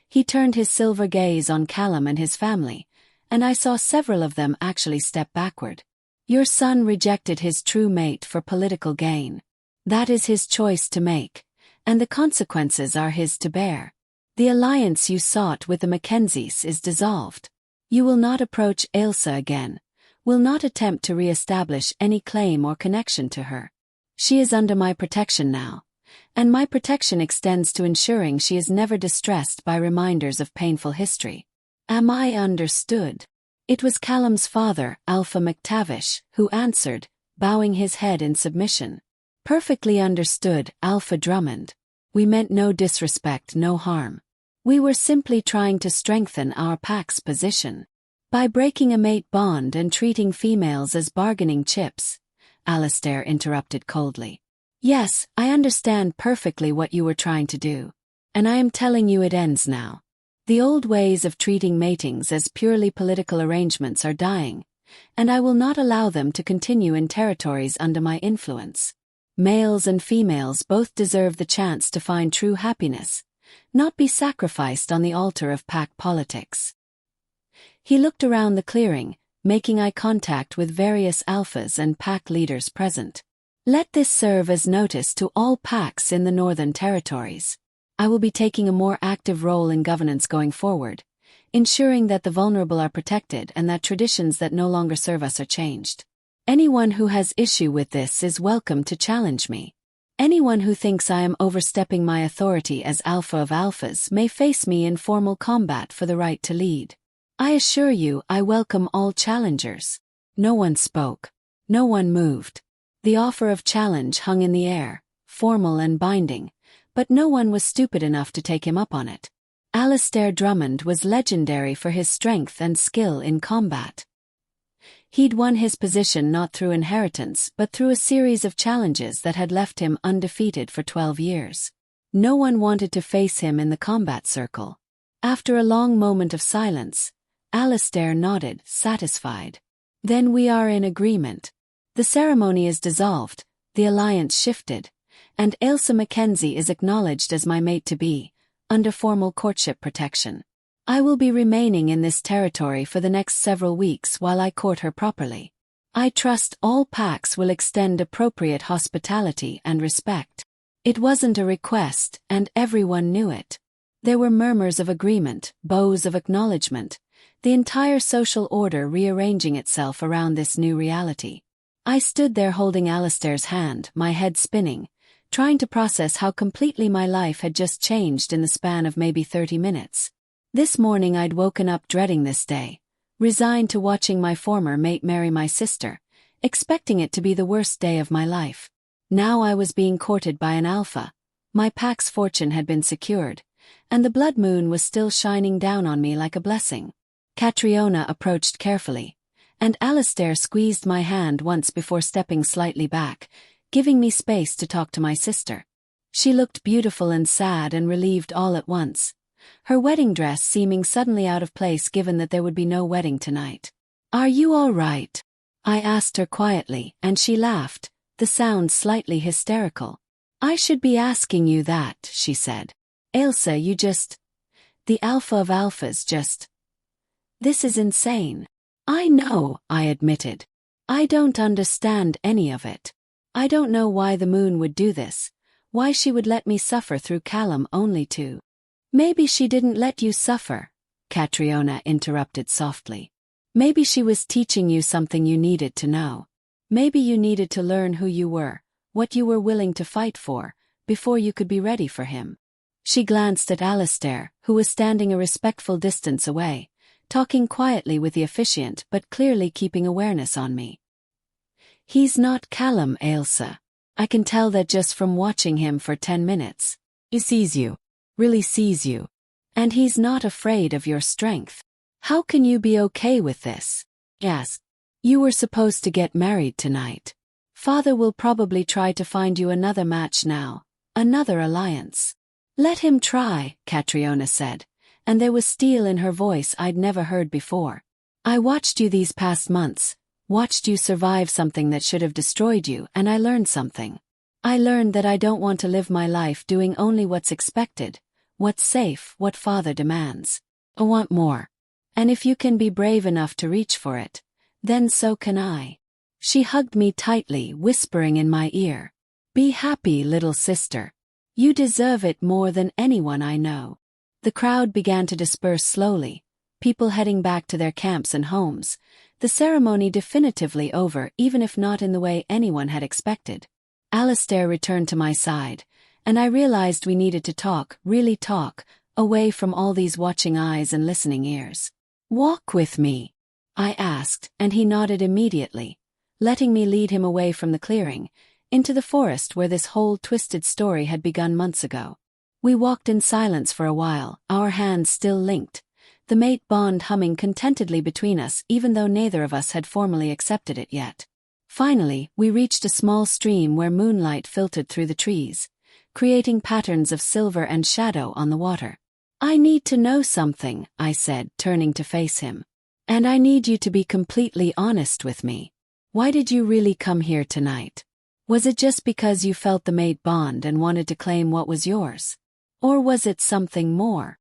he turned his silver gaze on Callum and his family, and I saw several of them actually step backward. Your son rejected his true mate for political gain. That is his choice to make, and the consequences are his to bear. The alliance you sought with the MacKenzies is dissolved. You will not approach Ailsa again, will not attempt to re-establish any claim or connection to her. She is under my protection now, and my protection extends to ensuring she is never distressed by reminders of painful history. Am I understood? It was Callum's father, Alpha MacTavish, who answered, bowing his head in submission. Perfectly understood, Alpha Drummond. We meant no disrespect, no harm. We were simply trying to strengthen our pack's position. By breaking a mate bond and treating females as bargaining chips, Alistair interrupted coldly. Yes, I understand perfectly what you were trying to do. And I am telling you it ends now. The old ways of treating matings as purely political arrangements are dying, and I will not allow them to continue in territories under my influence. Males and females both deserve the chance to find true happiness, not be sacrificed on the altar of pack politics. He looked around the clearing, making eye contact with various alphas and pack leaders present. Let this serve as notice to all packs in the Northern Territories. I will be taking a more active role in governance going forward, ensuring that the vulnerable are protected and that traditions that no longer serve us are changed. Anyone who has issue with this is welcome to challenge me. Anyone who thinks I am overstepping my authority as Alpha of Alphas may face me in formal combat for the right to lead. I assure you I welcome all challengers. No one spoke. No one moved. The offer of challenge hung in the air, formal and binding, but no one was stupid enough to take him up on it. Alistair Drummond was legendary for his strength and skill in combat. He'd won his position not through inheritance but through a series of challenges that had left him undefeated for 12 years. No one wanted to face him in the combat circle. After a long moment of silence, Alistair nodded, satisfied. Then we are in agreement. The ceremony is dissolved, the alliance shifted, and Ailsa MacKenzie is acknowledged as my mate-to-be, under formal courtship protection. I will be remaining in this territory for the next several weeks while I court her properly. I trust all packs will extend appropriate hospitality and respect. It wasn't a request, and everyone knew it. There were murmurs of agreement, bows of acknowledgement, the entire social order rearranging itself around this new reality. I stood there holding Alistair's hand, my head spinning, trying to process how completely my life had just changed in the span of maybe 30 minutes. This morning I'd woken up dreading this day, resigned to watching my former mate marry my sister, expecting it to be the worst day of my life. Now I was being courted by an alpha, my pack's fortune had been secured, and the blood moon was still shining down on me like a blessing. Catriona approached carefully, and Alistair squeezed my hand once before stepping slightly back, giving me space to talk to my sister. She looked beautiful and sad and relieved all at once, her wedding dress seeming suddenly out of place given that there would be no wedding tonight. "Are you all right?" I asked her quietly, and she laughed, the sound slightly hysterical. "I should be asking you that," she said. "Ailsa, you just... the alpha of alphas just... this is insane." "I know," I admitted. "I don't understand any of it. I don't know why the moon would do this, why she would let me suffer through Callum only to..." "Maybe she didn't let you suffer," Catriona interrupted softly. "Maybe she was teaching you something you needed to know. Maybe you needed to learn who you were, what you were willing to fight for, before you could be ready for him." She glanced at Alistair, who was standing a respectful distance away, talking quietly with the officiant but clearly keeping awareness on me. "He's not Callum, Ailsa. I can tell that just from watching him for 10 minutes. He sees you. Really sees you. And he's not afraid of your strength. How can you be okay with this?" "Yes. You were supposed to get married tonight. Father will probably try to find you another match now, another alliance." "Let him try," Catriona said, and there was steel in her voice I'd never heard before. "I watched you these past months, watched you survive something that should have destroyed you, and I learned something. I learned that I don't want to live my life doing only what's expected, what's safe, what Father demands. I want more. And if you can be brave enough to reach for it, then so can I." She hugged me tightly, whispering in my ear, "Be happy, little sister. You deserve it more than anyone I know." The crowd began to disperse slowly, people heading back to their camps and homes, the ceremony definitively over even if not in the way anyone had expected. Alistair returned to my side, and I realized we needed to talk, really talk, away from all these watching eyes and listening ears. "Walk with me?" I asked, and he nodded immediately, letting me lead him away from the clearing, into the forest where this whole twisted story had begun months ago. We walked in silence for a while, our hands still linked, the mate bond humming contentedly between us even though neither of us had formally accepted it yet. Finally, we reached a small stream where moonlight filtered through the trees, creating patterns of silver and shadow on the water. "I need to know something," I said, turning to face him. "And I need you to be completely honest with me. Why did you really come here tonight? Was it just because you felt the mate bond and wanted to claim what was yours? Or was it something more?"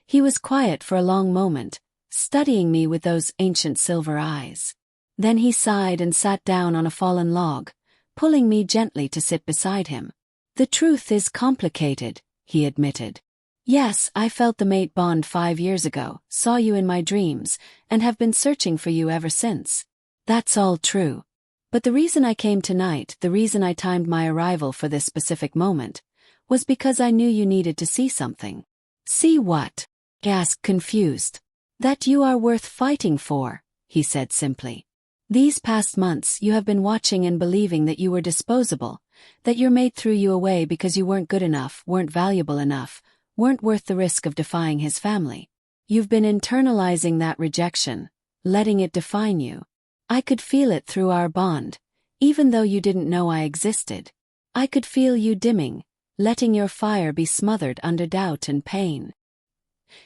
He was quiet for a long moment, studying me with those ancient silver eyes. Then he sighed and sat down on a fallen log, pulling me gently to sit beside him. "The truth is complicated," he admitted. "Yes, I felt the mate bond 5 years ago, saw you in my dreams, and have been searching for you ever since. That's all true. But the reason I came tonight, the reason I timed my arrival for this specific moment, was because I knew you needed to see something." "See what?" I asked, confused. "That you are worth fighting for," he said simply. "These past months you have been watching and believing that you were disposable, that your mate threw you away because you weren't good enough, weren't valuable enough, weren't worth the risk of defying his family. You've been internalizing that rejection, letting it define you. I could feel it through our bond, even though you didn't know I existed. I could feel you dimming, letting your fire be smothered under doubt and pain."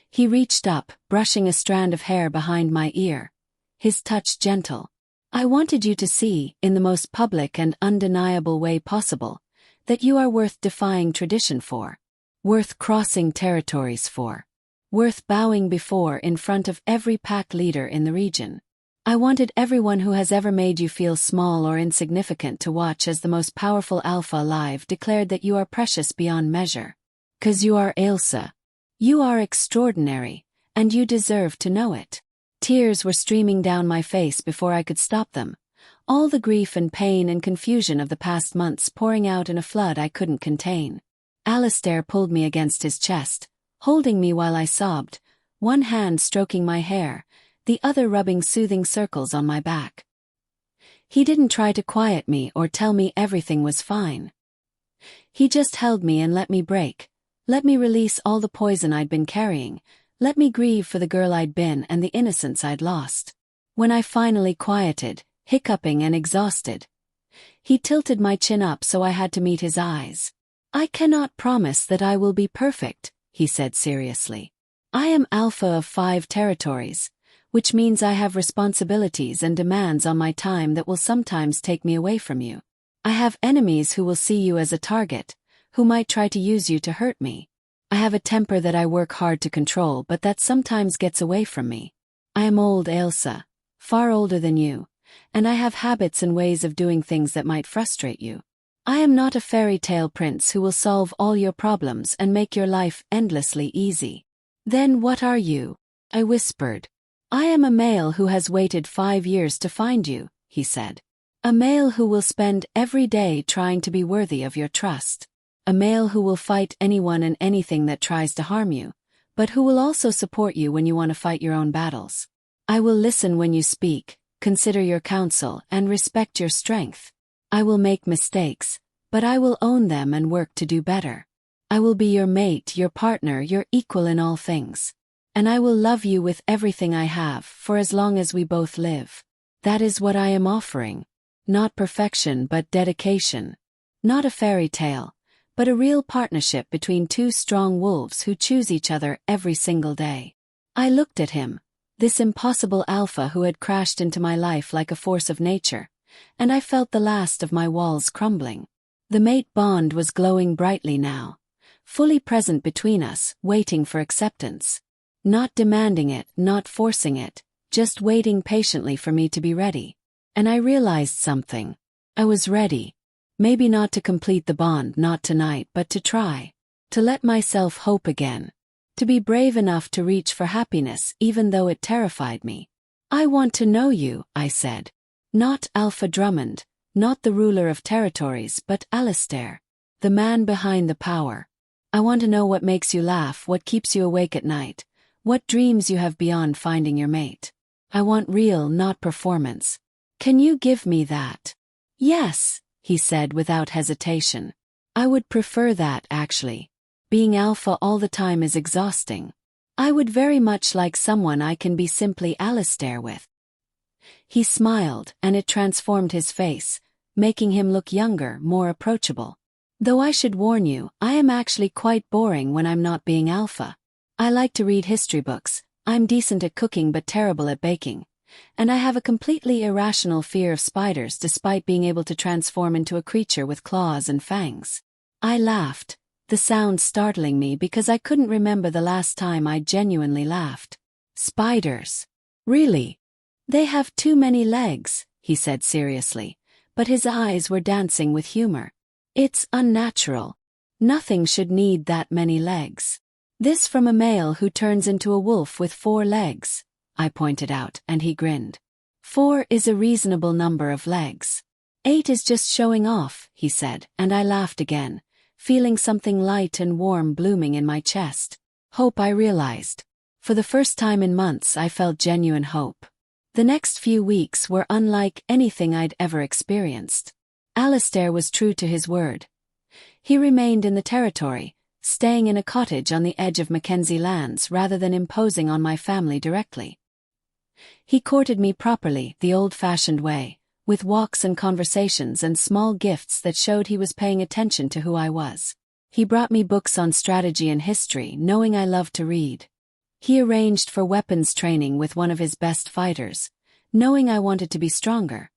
He reached up, brushing a strand of hair behind my ear, his touch gentle. I wanted you to see, in the most public and undeniable way possible, that you are worth defying tradition for, worth crossing territories for, worth bowing before in front of every pack leader in the region. I wanted everyone who has ever made you feel small or insignificant to watch as the most powerful alpha alive declared that you are precious beyond measure. 'Cause you are Ailsa. You are extraordinary, and you deserve to know it. Tears were streaming down my face before I could stop them, all the grief and pain and confusion of the past months pouring out in a flood I couldn't contain. Alistair pulled me against his chest, holding me while I sobbed, one hand stroking my hair, the other rubbing soothing circles on my back. He didn't try to quiet me or tell me everything was fine. He just held me and let me break, let me release all the poison I'd been carrying, let me grieve for the girl I'd been and the innocence I'd lost. When I finally quieted, hiccuping and exhausted, he tilted my chin up so I had to meet his eyes. I cannot promise that I will be perfect, he said seriously. I am alpha of 5 territories, which means I have responsibilities and demands on my time that will sometimes take me away from you. I have enemies who will see you as a target, who might try to use you to hurt me. I have a temper that I work hard to control but that sometimes gets away from me. I am old Ailsa, far older than you, and I have habits and ways of doing things that might frustrate you. I am not a fairy tale prince who will solve all your problems and make your life endlessly easy. Then what are you? I whispered. I am a male who has waited 5 years to find you, he said. A male who will spend every day trying to be worthy of your trust. A male who will fight anyone and anything that tries to harm you, but who will also support you when you want to fight your own battles. I will listen when you speak, consider your counsel, and respect your strength. I will make mistakes, but I will own them and work to do better. I will be your mate, your partner, your equal in all things. And I will love you with everything I have for as long as we both live. That is what I am offering. Not perfection but dedication. Not a fairy tale, but a real partnership between 2 strong wolves who choose each other every single day. I looked at him, this impossible alpha who had crashed into my life like a force of nature, and I felt the last of my walls crumbling. The mate bond was glowing brightly now, fully present between us, waiting for acceptance. Not demanding it, not forcing it, just waiting patiently for me to be ready. And I realized something. I was ready. Maybe not to complete the bond, not tonight, but to try. To let myself hope again. To be brave enough to reach for happiness even though it terrified me. I want to know you, I said. Not Alpha Drummond, not the ruler of territories, but Alistair. The man behind the power. I want to know what makes you laugh, what keeps you awake at night. What dreams you have beyond finding your mate. I want real, not performance. Can you give me that? Yes, he said without hesitation. I would prefer that, actually. Being alpha all the time is exhausting. I would very much like someone I can be simply Alistair with. He smiled, and it transformed his face, making him look younger, more approachable. Though I should warn you, I am actually quite boring when I'm not being alpha. I like to read history books, I'm decent at cooking but terrible at baking, and I have a completely irrational fear of spiders despite being able to transform into a creature with claws and fangs. I laughed, the sound startling me because I couldn't remember the last time I genuinely laughed. Spiders. Really? They have too many legs, he said seriously, but his eyes were dancing with humor. It's unnatural. Nothing should need that many legs. This from a male who turns into a wolf with 4 legs, I pointed out, and he grinned. 4 is a reasonable number of legs. 8 is just showing off, he said, and I laughed again, feeling something light and warm blooming in my chest. Hope, I realized. For the first time in months I felt genuine hope. The next few weeks were unlike anything I'd ever experienced. Alistair was true to his word. He remained in the territory, staying in a cottage on the edge of MacKenzie lands rather than imposing on my family directly. He courted me properly, the old-fashioned way, with walks and conversations and small gifts that showed he was paying attention to who I was. He brought me books on strategy and history, knowing I loved to read. He arranged for weapons training with one of his best fighters, knowing I wanted to be stronger.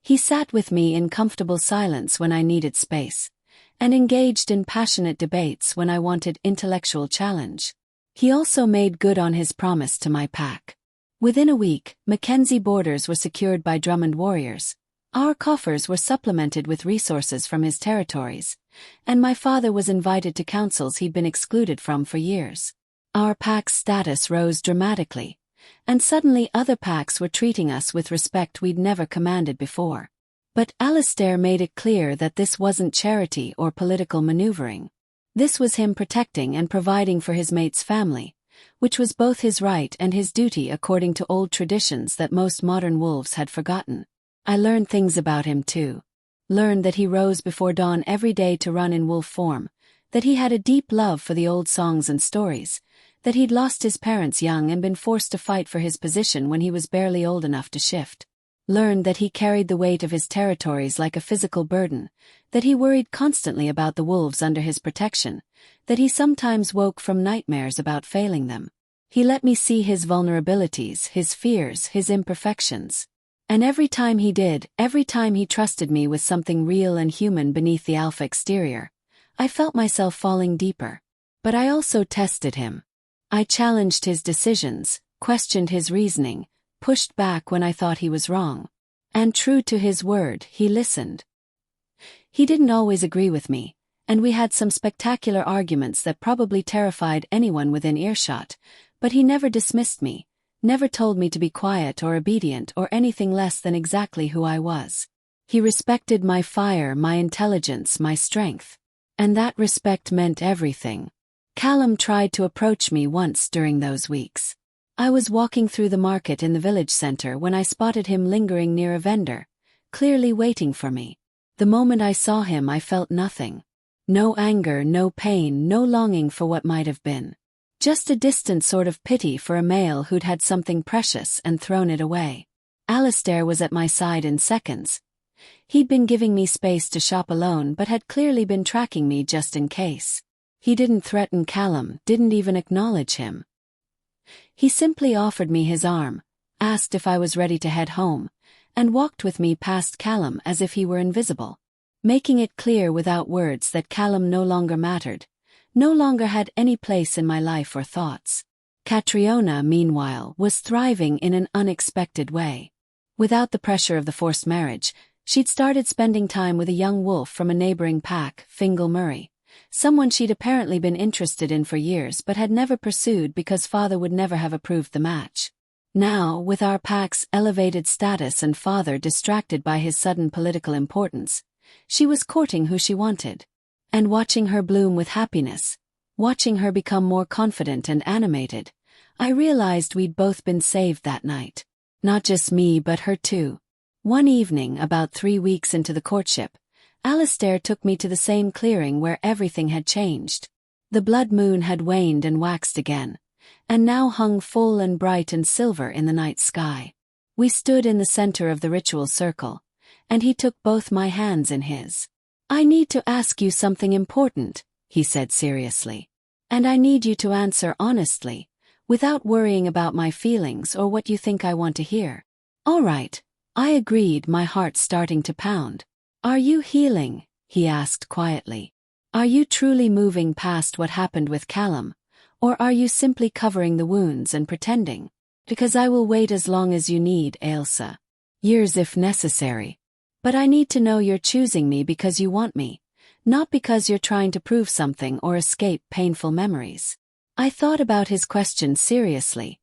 He sat with me in comfortable silence when I needed space, and engaged in passionate debates when I wanted intellectual challenge. He also made good on his promise to my pack. Within a week, MacKenzie borders were secured by Drummond warriors. Our coffers were supplemented with resources from his territories, and my father was invited to councils he'd been excluded from for years. Our pack's status rose dramatically, and suddenly other packs were treating us with respect we'd never commanded before. But Alistair made it clear that this wasn't charity or political maneuvering. This was him protecting and providing for his mate's family, which was both his right and his duty according to old traditions that most modern wolves had forgotten. I learned things about him too. Learned that he rose before dawn every day to run in wolf form, that he had a deep love for the old songs and stories, that he'd lost his parents young and been forced to fight for his position when he was barely old enough to shift. Learned that he carried the weight of his territories like a physical burden, that he worried constantly about the wolves under his protection, that he sometimes woke from nightmares about failing them. He let me see his vulnerabilities, his fears, his imperfections. And every time he did, every time he trusted me with something real and human beneath the alpha exterior, I felt myself falling deeper. But I also tested him. I challenged his decisions, questioned his reasoning, pushed back when I thought he was wrong. And true to his word, he listened. He didn't always agree with me, and we had some spectacular arguments that probably terrified anyone within earshot, but he never dismissed me, never told me to be quiet or obedient or anything less than exactly who I was. He respected my fire, my intelligence, my strength. And that respect meant everything. Callum tried to approach me once during those weeks. I was walking through the market in the village centre when I spotted him lingering near a vendor, clearly waiting for me. The moment I saw him I felt nothing. No anger, no pain, no longing for what might have been. Just a distant sort of pity for a male who'd had something precious and thrown it away. Alistair was at my side in seconds. He'd been giving me space to shop alone but had clearly been tracking me just in case. He didn't threaten Callum, didn't even acknowledge him. He simply offered me his arm, asked if I was ready to head home, and walked with me past Callum as if he were invisible, making it clear without words that Callum no longer mattered, no longer had any place in my life or thoughts. Catriona, meanwhile, was thriving in an unexpected way. Without the pressure of the forced marriage, she'd started spending time with a young wolf from a neighboring pack, Fingal Murray, someone she'd apparently been interested in for years but had never pursued because father would never have approved the match. Now, with our pack's elevated status and father distracted by his sudden political importance, she was courting who she wanted. And watching her bloom with happiness, watching her become more confident and animated, I realized we'd both been saved that night. Not just me but her too. One evening, about 3 weeks into the courtship, Alistair took me to the same clearing where everything had changed. The blood moon had waned and waxed again, and now hung full and bright and silver in the night sky. We stood in the center of the ritual circle, and he took both my hands in his. "I need to ask you something important," he said seriously. "And I need you to answer honestly, without worrying about my feelings or what you think I want to hear." "All right," I agreed, my heart starting to pound. "Are you healing?" he asked quietly. "Are you truly moving past what happened with Callum, or are you simply covering the wounds and pretending? Because I will wait as long as you need, Ailsa. Years if necessary. But I need to know you're choosing me because you want me, not because you're trying to prove something or escape painful memories." I thought about his question seriously,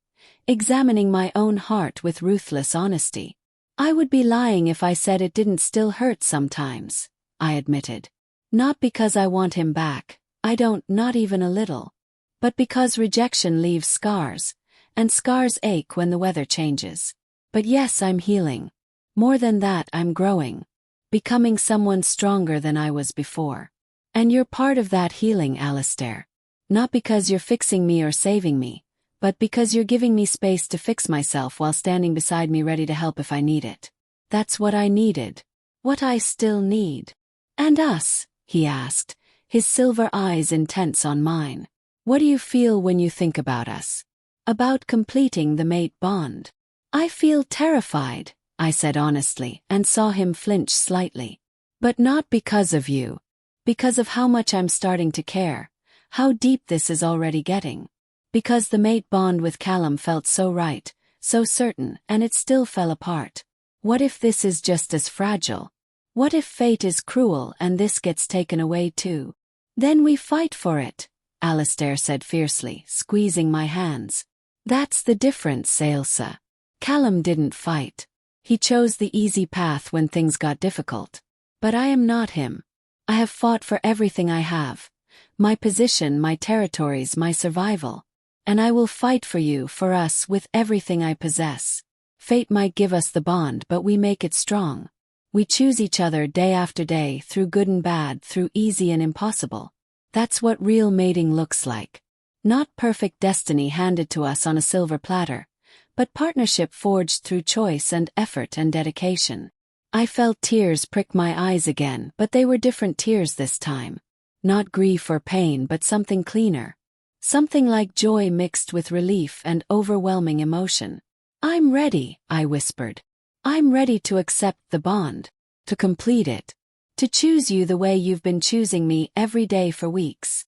examining my own heart with ruthless honesty. "I would be lying if I said it didn't still hurt sometimes," I admitted. "Not because I want him back, I don't, not even a little. But because rejection leaves scars, and scars ache when the weather changes. But yes, I'm healing. More than that, I'm growing. Becoming someone stronger than I was before. And you're part of that healing, Alistair. Not because you're fixing me or saving me, but because you're giving me space to fix myself while standing beside me ready to help if I need it. That's what I needed. What I still need." "And us?" he asked, his silver eyes intense on mine. What do you feel when you think about us? About completing the mate bond. I feel terrified, I said honestly, and saw him flinch slightly. But not because of you. Because of how much I'm starting to care, how deep this is already getting. Because the mate bond with Callum felt so right, so certain, and it still fell apart. What if this is just as fragile? What if fate is cruel and this gets taken away too? Then we fight for it, Alistair said fiercely, squeezing my hands. That's the difference, Ailsa. Callum didn't fight. He chose the easy path when things got difficult. But I am not him. I have fought for everything I have. My position, my territories, my survival. And I will fight for you, for us, with everything I possess. Fate might give us the bond, but we make it strong. We choose each other day after day, through good and bad, through easy and impossible. That's what real mating looks like. Not perfect destiny handed to us on a silver platter, but partnership forged through choice and effort and dedication. I felt tears prick my eyes again, but they were different tears this time. Not grief or pain, but something cleaner. Something like joy mixed with relief and overwhelming emotion. I'm ready, I whispered. I'm ready to accept the bond, to complete it, to choose you the way you've been choosing me every day for weeks.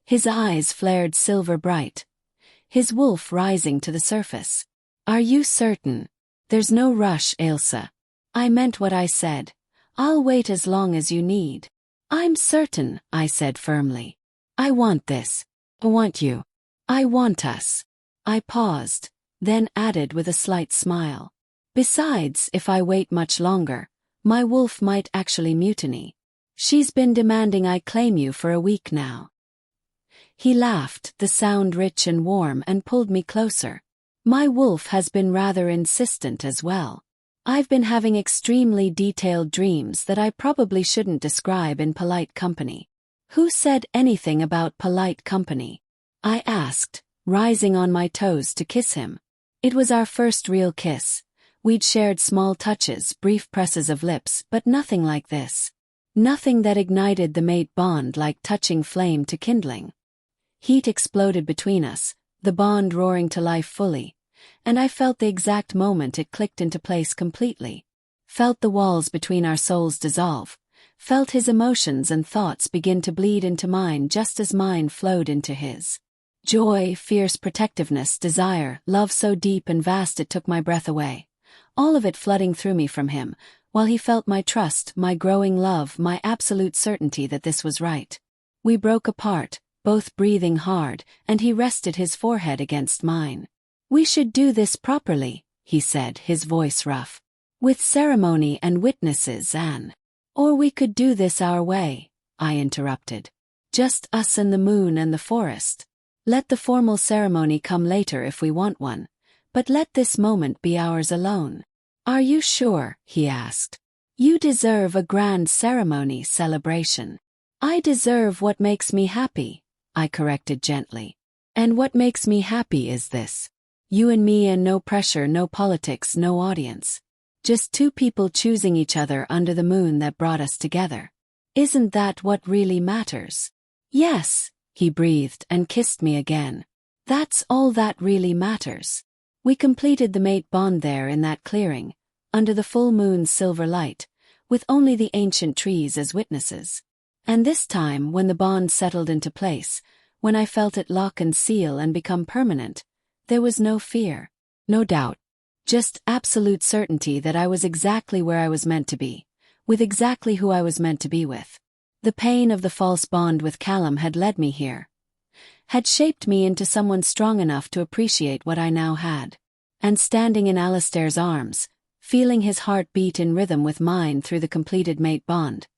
His eyes flared silver bright, his wolf rising to the surface. Are you certain? There's no rush, Ailsa. I meant what I said. I'll wait as long as you need. I'm certain, I said firmly. I want this. I want you. I want us. I paused, then added with a slight smile. Besides, if I wait much longer, my wolf might actually mutiny. She's been demanding I claim you for a week now. He laughed, the sound rich and warm, and pulled me closer. My wolf has been rather insistent as well. I've been having extremely detailed dreams that I probably shouldn't describe in polite company. Who said anything about polite company? I asked, rising on my toes to kiss him. It was our first real kiss. We'd shared small touches, brief presses of lips, but nothing like this. Nothing that ignited the mate bond like touching flame to kindling. Heat exploded between us, the bond roaring to life fully, and I felt the exact moment it clicked into place completely. Felt the walls between our souls dissolve, felt his emotions and thoughts begin to bleed into mine just as mine flowed into his. Joy, fierce protectiveness, desire, love so deep and vast it took my breath away. All of it flooding through me from him, while he felt my trust, my growing love, my absolute certainty that this was right. We broke apart, both breathing hard, and he rested his forehead against mine. We should do this properly, he said, his voice rough. With ceremony and witnesses, Anne. Or we could do this our way, I interrupted. Just us and the moon and the forest. Let the formal ceremony come later if we want one, but let this moment be ours alone. Are you sure? He asked. You deserve a grand ceremony celebration. I deserve what makes me happy, I corrected gently. And what makes me happy is this. You and me, and no pressure, no politics, no audience. Just two people choosing each other under the moon that brought us together. Isn't that what really matters? Yes, he breathed and kissed me again. That's all that really matters. We completed the mate bond there in that clearing, under the full moon's silver light, with only the ancient trees as witnesses. And this time, when the bond settled into place, when I felt it lock and seal and become permanent, there was no fear, no doubt, just absolute certainty that I was exactly where I was meant to be, with exactly who I was meant to be with. The pain of the false bond with Callum had led me here, had shaped me into someone strong enough to appreciate what I now had. And standing in Alistair's arms, feeling his heart beat in rhythm with mine through the completed mate bond,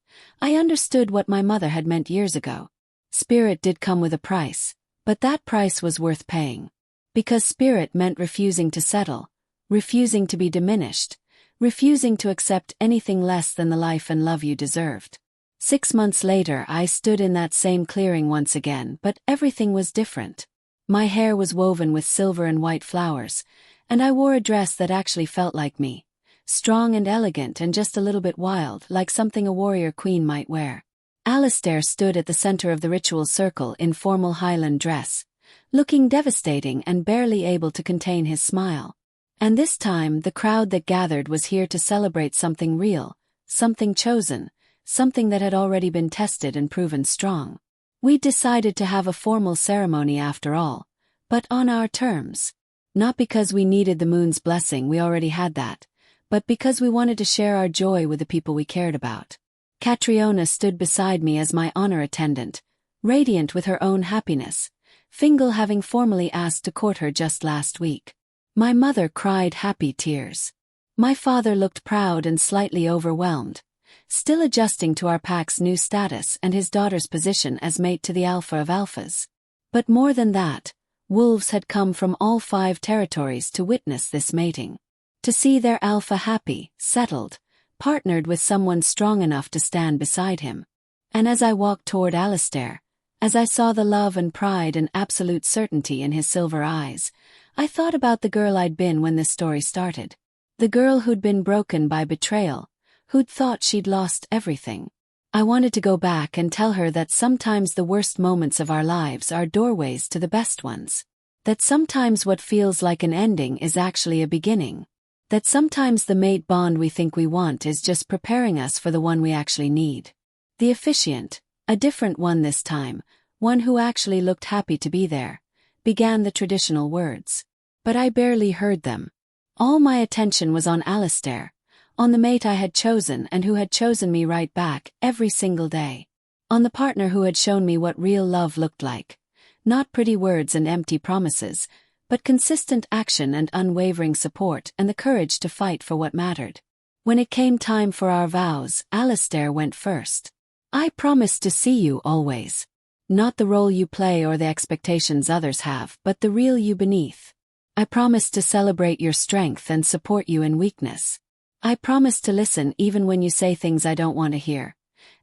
I understood what my mother had meant years ago. Spirit did come with a price, but that price was worth paying. Because spirit meant refusing to settle, refusing to be diminished, refusing to accept anything less than the life and love you deserved. 6 months later I stood in that same clearing once again, but everything was different. My hair was woven with silver and white flowers, and I wore a dress that actually felt like me, strong and elegant and just a little bit wild, like something a warrior queen might wear. Alistair stood at the center of the ritual circle in formal Highland dress, looking devastating and barely able to contain his smile. And this time the crowd that gathered was here to celebrate something real, something chosen, something that had already been tested and proven strong. We'd decided to have a formal ceremony after all, but on our terms. Not because we needed the moon's blessing, we already had that, but because we wanted to share our joy with the people we cared about. Catriona stood beside me as my honor attendant, radiant with her own happiness, Fingal having formally asked to court her just last week. My mother cried happy tears. My father looked proud and slightly overwhelmed, still adjusting to our pack's new status and his daughter's position as mate to the alpha of alphas. But more than that, wolves had come from all 5 territories to witness this mating. To see their alpha happy, settled, partnered with someone strong enough to stand beside him. And as I walked toward Alistair, as I saw the love and pride and absolute certainty in his silver eyes, I thought about the girl I'd been when this story started. The girl who'd been broken by betrayal, who'd thought she'd lost everything. I wanted to go back and tell her that sometimes the worst moments of our lives are doorways to the best ones. That sometimes what feels like an ending is actually a beginning. That sometimes the mate bond we think we want is just preparing us for the one we actually need. The officiant, a different one this time, one who actually looked happy to be there, began the traditional words. But I barely heard them. All my attention was on Alistair, on the mate I had chosen and who had chosen me right back every single day. On the partner who had shown me what real love looked like. Not pretty words and empty promises, but consistent action and unwavering support and the courage to fight for what mattered. When it came time for our vows, Alistair went first. I promised to see you always. Not the role you play or the expectations others have, but the real you beneath. I promised to celebrate your strength and support you in weakness. I promise to listen even when you say things I don't want to hear,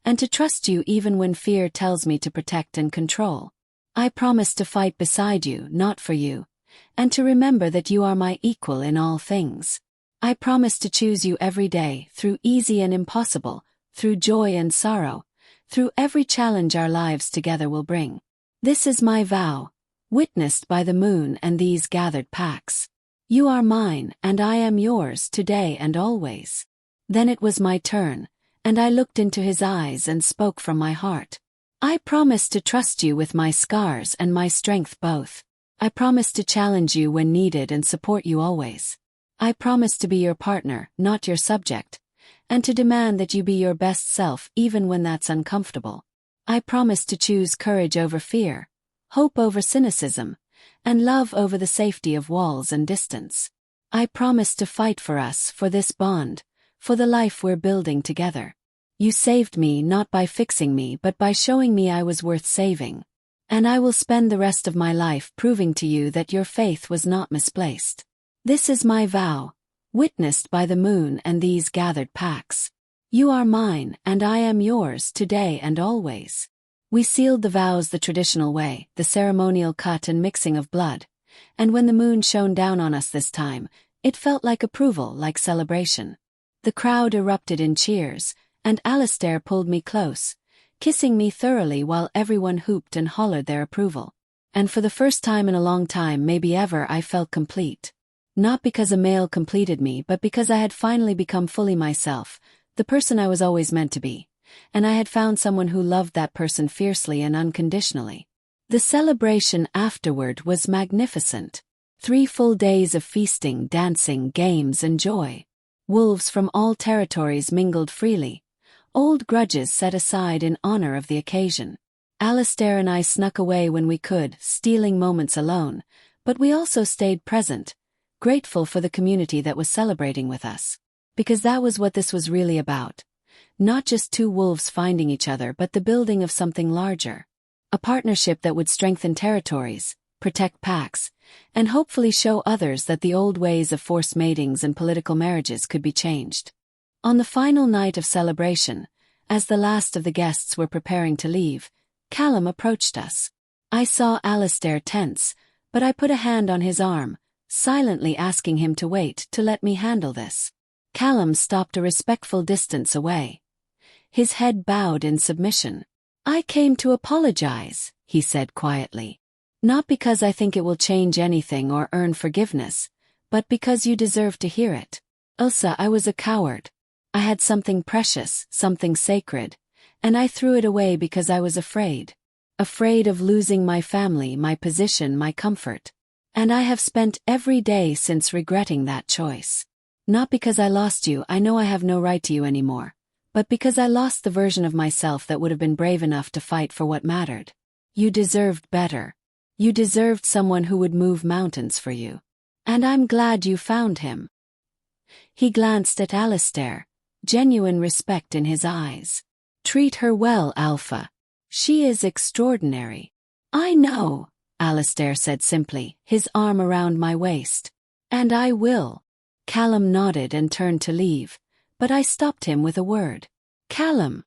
and to trust you even when fear tells me to protect and control. I promise to fight beside you, not for you, and to remember that you are my equal in all things. I promise to choose you every day, through easy and impossible, through joy and sorrow, through every challenge our lives together will bring. This is my vow, witnessed by the moon and these gathered packs. You are mine, and I am yours today and always. Then it was my turn, and I looked into his eyes and spoke from my heart. I promise to trust you with my scars and my strength both. I promise to challenge you when needed and support you always. I promise to be your partner, not your subject, and to demand that you be your best self even when that's uncomfortable. I promise to choose courage over fear, hope over cynicism, and love over the safety of walls and distance. I promise to fight for us, for this bond, for the life we're building together. You saved me not by fixing me but by showing me I was worth saving. And I will spend the rest of my life proving to you that your faith was not misplaced. This is my vow, witnessed by the moon and these gathered packs. You are mine, and I am yours today and always. We sealed the vows the traditional way, the ceremonial cut and mixing of blood, and when the moon shone down on us this time, it felt like approval, like celebration. The crowd erupted in cheers, and Alistair pulled me close, kissing me thoroughly while everyone hooped and hollered their approval. And for the first time in a long time, maybe ever, I felt complete. Not because a male completed me, but because I had finally become fully myself, the person I was always meant to be. And I had found someone who loved that person fiercely and unconditionally. The celebration afterward was magnificent. 3 full days of feasting, dancing, games, and joy. Wolves from all territories mingled freely, old grudges set aside in honor of the occasion. Alistair and I snuck away when we could, stealing moments alone, but we also stayed present, grateful for the community that was celebrating with us. Because that was what this was really about. Not just 2 wolves finding each other, but the building of something larger. A partnership that would strengthen territories, protect packs, and hopefully show others that the old ways of forced matings and political marriages could be changed. On the final night of celebration, as the last of the guests were preparing to leave, Callum approached us. I saw Alistair tense, but I put a hand on his arm, silently asking him to wait to let me handle this. Callum stopped a respectful distance away. His head bowed in submission. I came to apologize, he said quietly. Not because I think it will change anything or earn forgiveness, but because you deserve to hear it. Ailsa, I was a coward. I had something precious, something sacred, and I threw it away because I was afraid. Afraid of losing my family, my position, my comfort. And I have spent every day since regretting that choice. Not because I lost you, I know I have no right to you anymore, but because I lost the version of myself that would have been brave enough to fight for what mattered. You deserved better. You deserved someone who would move mountains for you. And I'm glad you found him. He glanced at Alistair, genuine respect in his eyes. Treat her well, Alpha. She is extraordinary. I know, Alistair said simply, his arm around my waist. And I will. Callum nodded and turned to leave, but I stopped him with a word. Callum.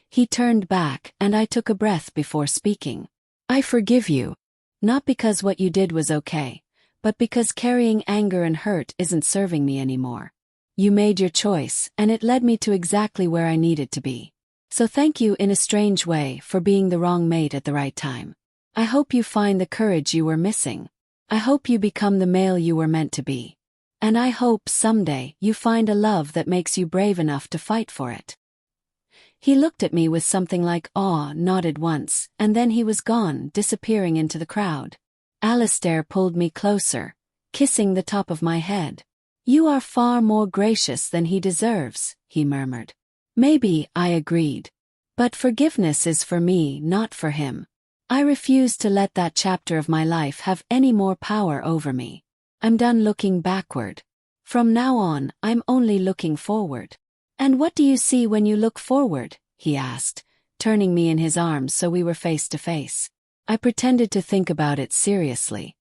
He turned back, and I took a breath before speaking. I forgive you. Not because what you did was okay, but because carrying anger and hurt isn't serving me anymore. You made your choice, and it led me to exactly where I needed to be. So thank you in a strange way for being the wrong mate at the right time. I hope you find the courage you were missing. I hope you become the male you were meant to be. And I hope someday you find a love that makes you brave enough to fight for it. He looked at me with something like awe, nodded once, and then he was gone, disappearing into the crowd. Alistair pulled me closer, kissing the top of my head. You are far more gracious than he deserves, he murmured. Maybe, I agreed. But forgiveness is for me, not for him. I refuse to let that chapter of my life have any more power over me. I'm done looking backward. From now on, I'm only looking forward. And what do you see when you look forward? He asked, turning me in his arms so we were face to face. I pretended to think about it seriously.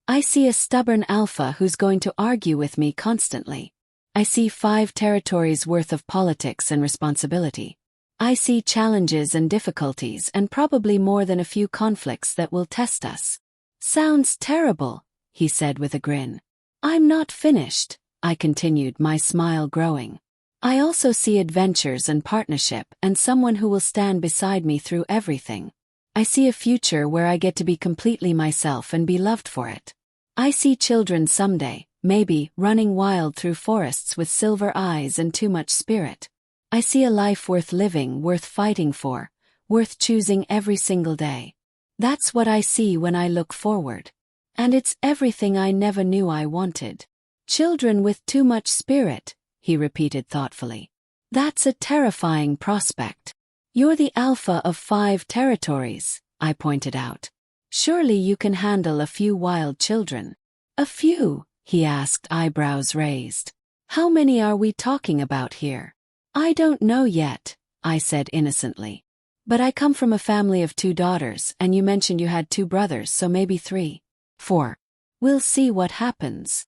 I see a stubborn alpha who's going to argue with me constantly. I see 5 territories worth of politics and responsibility. I see challenges and difficulties and probably more than a few conflicts that will test us. Sounds terrible, he said with a grin. I'm not finished, I continued, my smile growing. I also see adventures and partnership and someone who will stand beside me through everything. I see a future where I get to be completely myself and be loved for it. I see children someday, maybe, running wild through forests with silver eyes and too much spirit. I see a life worth living, worth fighting for, worth choosing every single day. That's what I see when I look forward. And it's everything I never knew I wanted. Children with too much spirit, he repeated thoughtfully. That's a terrifying prospect. You're the alpha of 5 territories, I pointed out. Surely you can handle a few wild children. A few, he asked, eyebrows raised. How many are we talking about here? I don't know yet, I said innocently. But I come from a family of 2 daughters, and you mentioned you had 2 brothers, so maybe 3. 4. We'll see what happens.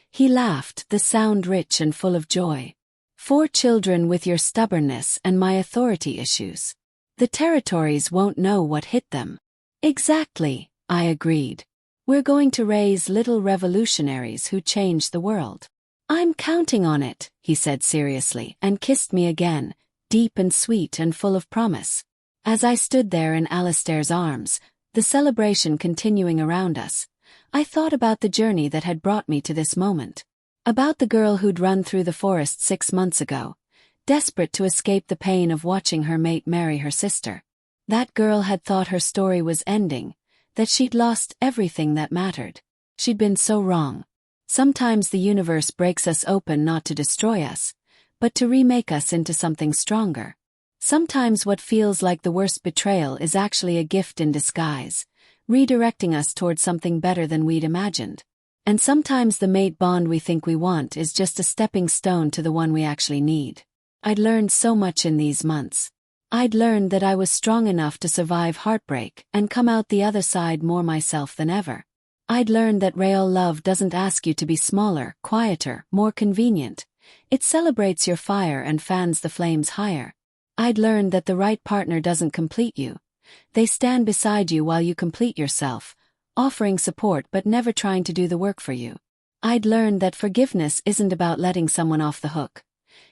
He laughed, the sound rich and full of joy. 4 children with your stubbornness and my authority issues. The territories won't know what hit them. Exactly, I agreed. We're going to raise little revolutionaries who change the world. I'm counting on it, he said seriously, and kissed me again, deep and sweet and full of promise. As I stood there in Alistair's arms, the celebration continuing around us, I thought about the journey that had brought me to this moment. About the girl who'd run through the forest 6 months ago, desperate to escape the pain of watching her mate marry her sister. That girl had thought her story was ending, that she'd lost everything that mattered. She'd been so wrong. Sometimes the universe breaks us open not to destroy us, but to remake us into something stronger. Sometimes what feels like the worst betrayal is actually a gift in disguise, redirecting us towards something better than we'd imagined. And sometimes the mate bond we think we want is just a stepping stone to the one we actually need. I'd learned so much in these months. I'd learned that I was strong enough to survive heartbreak and come out the other side more myself than ever. I'd learned that real love doesn't ask you to be smaller, quieter, more convenient. It celebrates your fire and fans the flames higher. I'd learned that the right partner doesn't complete you. They stand beside you while you complete yourself, offering support but never trying to do the work for you. I'd learned that forgiveness isn't about letting someone off the hook.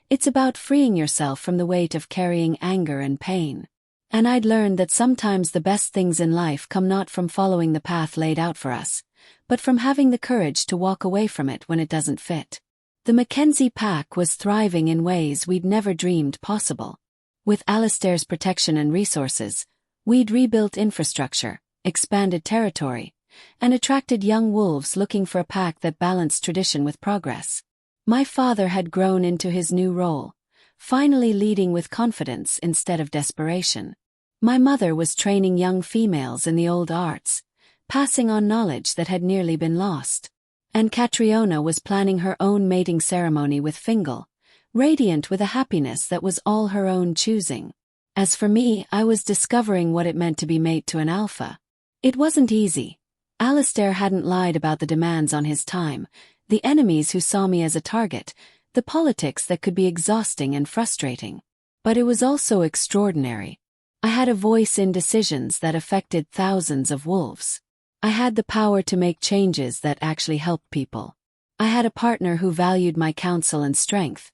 It's about freeing yourself from the weight of carrying anger and pain. And I'd learned that sometimes the best things in life come not from following the path laid out for us, but from having the courage to walk away from it when it doesn't fit. The MacKenzie pack was thriving in ways we'd never dreamed possible. With Alistair's protection and resources, we'd rebuilt infrastructure, expanded territory, and attracted young wolves looking for a pack that balanced tradition with progress. My father had grown into his new role, finally leading with confidence instead of desperation. My mother was training young females in the old arts, passing on knowledge that had nearly been lost. And Catriona was planning her own mating ceremony with Fingal, radiant with a happiness that was all her own choosing. As for me, I was discovering what it meant to be mate to an alpha. It wasn't easy. Alistair hadn't lied about the demands on his time, the enemies who saw me as a target, the politics that could be exhausting and frustrating. But it was also extraordinary. I had a voice in decisions that affected thousands of wolves. I had the power to make changes that actually helped people. I had a partner who valued my counsel and strength,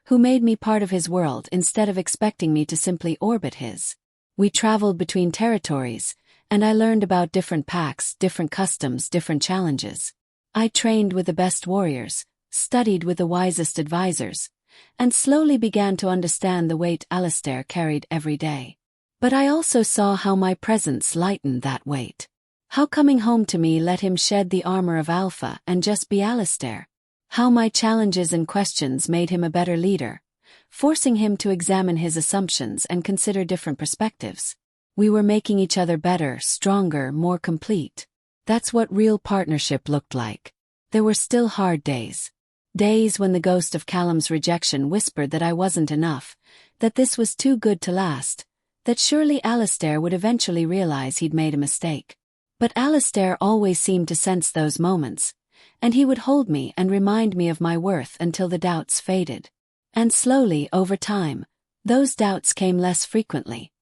who made me part of his world instead of expecting me to simply orbit his. We traveled between territories, and I learned about different packs, different customs, different challenges. I trained with the best warriors, studied with the wisest advisors, and slowly began to understand the weight Alistair carried every day. But I also saw how my presence lightened that weight. How coming home to me let him shed the armor of Alpha and just be Alistair. How my challenges and questions made him a better leader, forcing him to examine his assumptions and consider different perspectives. We were making each other better, stronger, more complete. That's what real partnership looked like. There were still hard days. Days when the ghost of Callum's rejection whispered that I wasn't enough, that this was too good to last, that surely Alistair would eventually realize he'd made a mistake. But Alistair always seemed to sense those moments, and he would hold me and remind me of my worth until the doubts faded. And slowly, over time, those doubts came less frequently,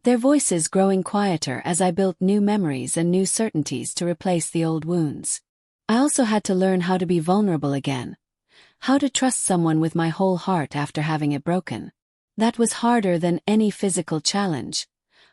their voices growing quieter as I built new memories and new certainties to replace the old wounds. I also had to learn how to be vulnerable again, how to trust someone with my whole heart after having it broken. That was harder than any physical challenge,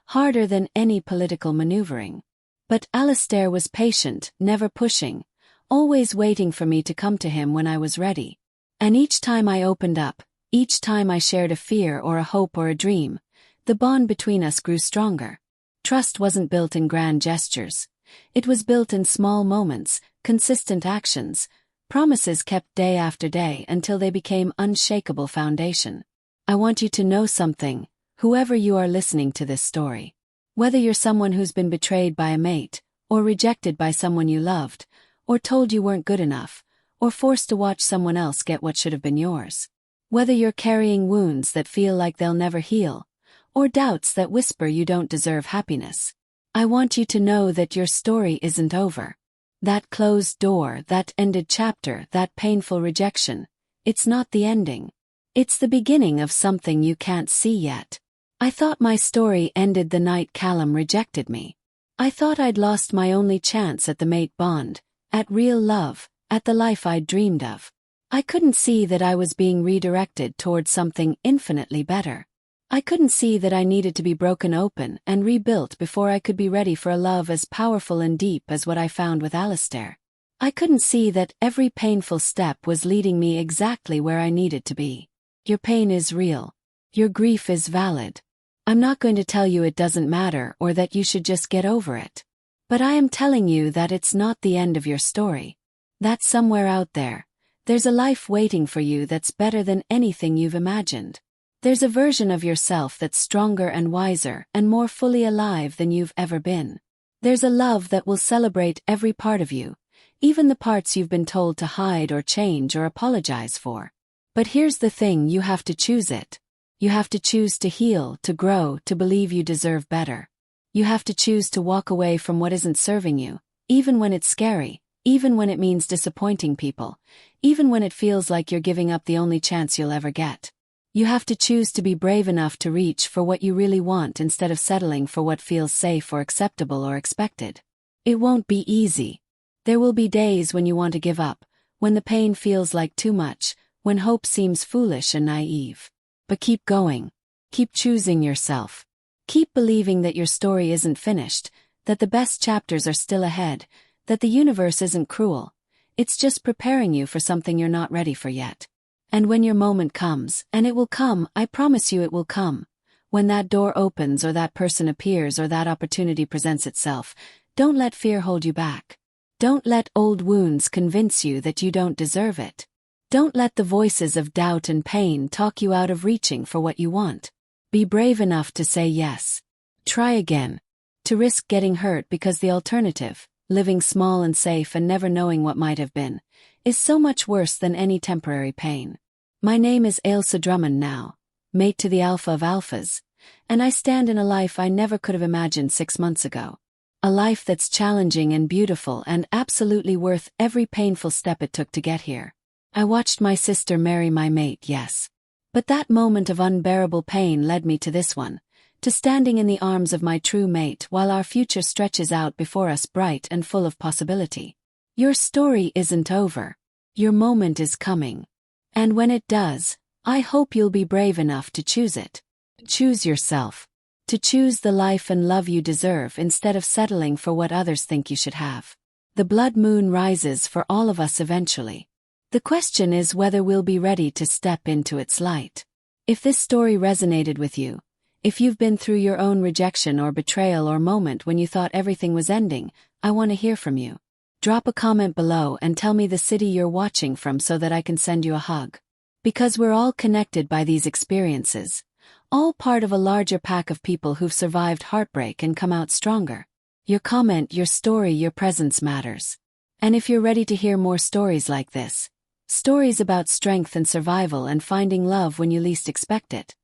harder than any political maneuvering. But Alistair was patient, never pushing, always waiting for me to come to him when I was ready. And each time I opened up, each time I shared a fear or a hope or a dream, the bond between us grew stronger. Trust wasn't built in grand gestures. It was built in small moments, consistent actions, promises kept day after day until they became unshakable foundation. I want you to know something, whoever you are listening to this story. Whether you're someone who's been betrayed by a mate, or rejected by someone you loved, or told you weren't good enough, or forced to watch someone else get what should have been yours. Whether you're carrying wounds that feel like they'll never heal, or doubts that whisper you don't deserve happiness. I want you to know that your story isn't over. That closed door, that ended chapter, that painful rejection, it's not the ending. It's the beginning of something you can't see yet. I thought my story ended the night Callum rejected me. I thought I'd lost my only chance at the mate bond, at real love, at the life I'd dreamed of. I couldn't see that I was being redirected towards something infinitely better. I couldn't see that I needed to be broken open and rebuilt before I could be ready for a love as powerful and deep as what I found with Alistair. I couldn't see that every painful step was leading me exactly where I needed to be. Your pain is real. Your grief is valid. I'm not going to tell you it doesn't matter or that you should just get over it. But I am telling you that it's not the end of your story. That somewhere out there, there's a life waiting for you that's better than anything you've imagined. There's a version of yourself that's stronger and wiser and more fully alive than you've ever been. There's a love that will celebrate every part of you, even the parts you've been told to hide or change or apologize for. But here's the thing, you have to choose it. You have to choose to heal, to grow, to believe you deserve better. You have to choose to walk away from what isn't serving you, even when it's scary, even when it means disappointing people, even when it feels like you're giving up the only chance you'll ever get. You have to choose to be brave enough to reach for what you really want instead of settling for what feels safe or acceptable or expected. It won't be easy. There will be days when you want to give up, when the pain feels like too much, when hope seems foolish and naive. But keep going. Keep choosing yourself. Keep believing that your story isn't finished, that the best chapters are still ahead, that the universe isn't cruel. It's just preparing you for something you're not ready for yet. And when your moment comes, and it will come, I promise you it will come, when that door opens or that person appears or that opportunity presents itself, don't let fear hold you back. Don't let old wounds convince you that you don't deserve it. Don't let the voices of doubt and pain talk you out of reaching for what you want. Be brave enough to say yes. Try again. To risk getting hurt because the alternative, living small and safe and never knowing what might have been, is so much worse than any temporary pain. My name is Ailsa now, mate to the Alpha of Alphas, and I stand in a life I never could have imagined 6 months ago. A life that's challenging and beautiful and absolutely worth every painful step it took to get here. I watched my sister marry my mate, yes. But that moment of unbearable pain led me to this one, to standing in the arms of my true mate while our future stretches out before us bright and full of possibility. Your story isn't over. Your moment is coming. And when it does, I hope you'll be brave enough to choose it. Choose yourself. To choose the life and love you deserve instead of settling for what others think you should have. The blood moon rises for all of us eventually. The question is whether we'll be ready to step into its light. If this story resonated with you, if you've been through your own rejection or betrayal or moment when you thought everything was ending, I want to hear from you. Drop a comment below and tell me the city you're watching from so that I can send you a hug. Because we're all connected by these experiences, all part of a larger pack of people who've survived heartbreak and come out stronger. Your comment, your story, your presence matters. And if you're ready to hear more stories like this, stories about strength and survival and finding love when you least expect it,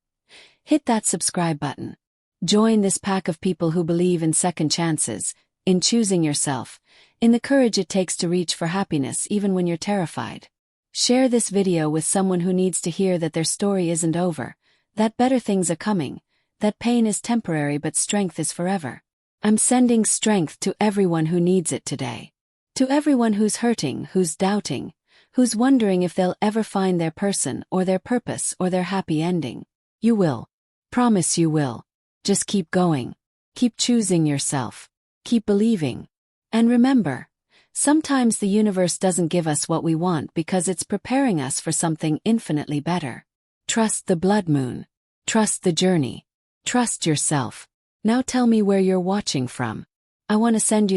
hit that subscribe button. Join this pack of people who believe in second chances, in choosing yourself, in the courage it takes to reach for happiness even when you're terrified. Share this video with someone who needs to hear that their story isn't over, that better things are coming, that pain is temporary but strength is forever. I'm sending strength to everyone who needs it today. To everyone who's hurting, who's doubting, who's wondering if they'll ever find their person or their purpose or their happy ending. You will. Promise you will. Just keep going. Keep choosing yourself. Keep believing. And remember, sometimes the universe doesn't give us what we want because it's preparing us for something infinitely better. Trust the blood moon. Trust the journey. Trust yourself. Now tell me where you're watching from. I want to send you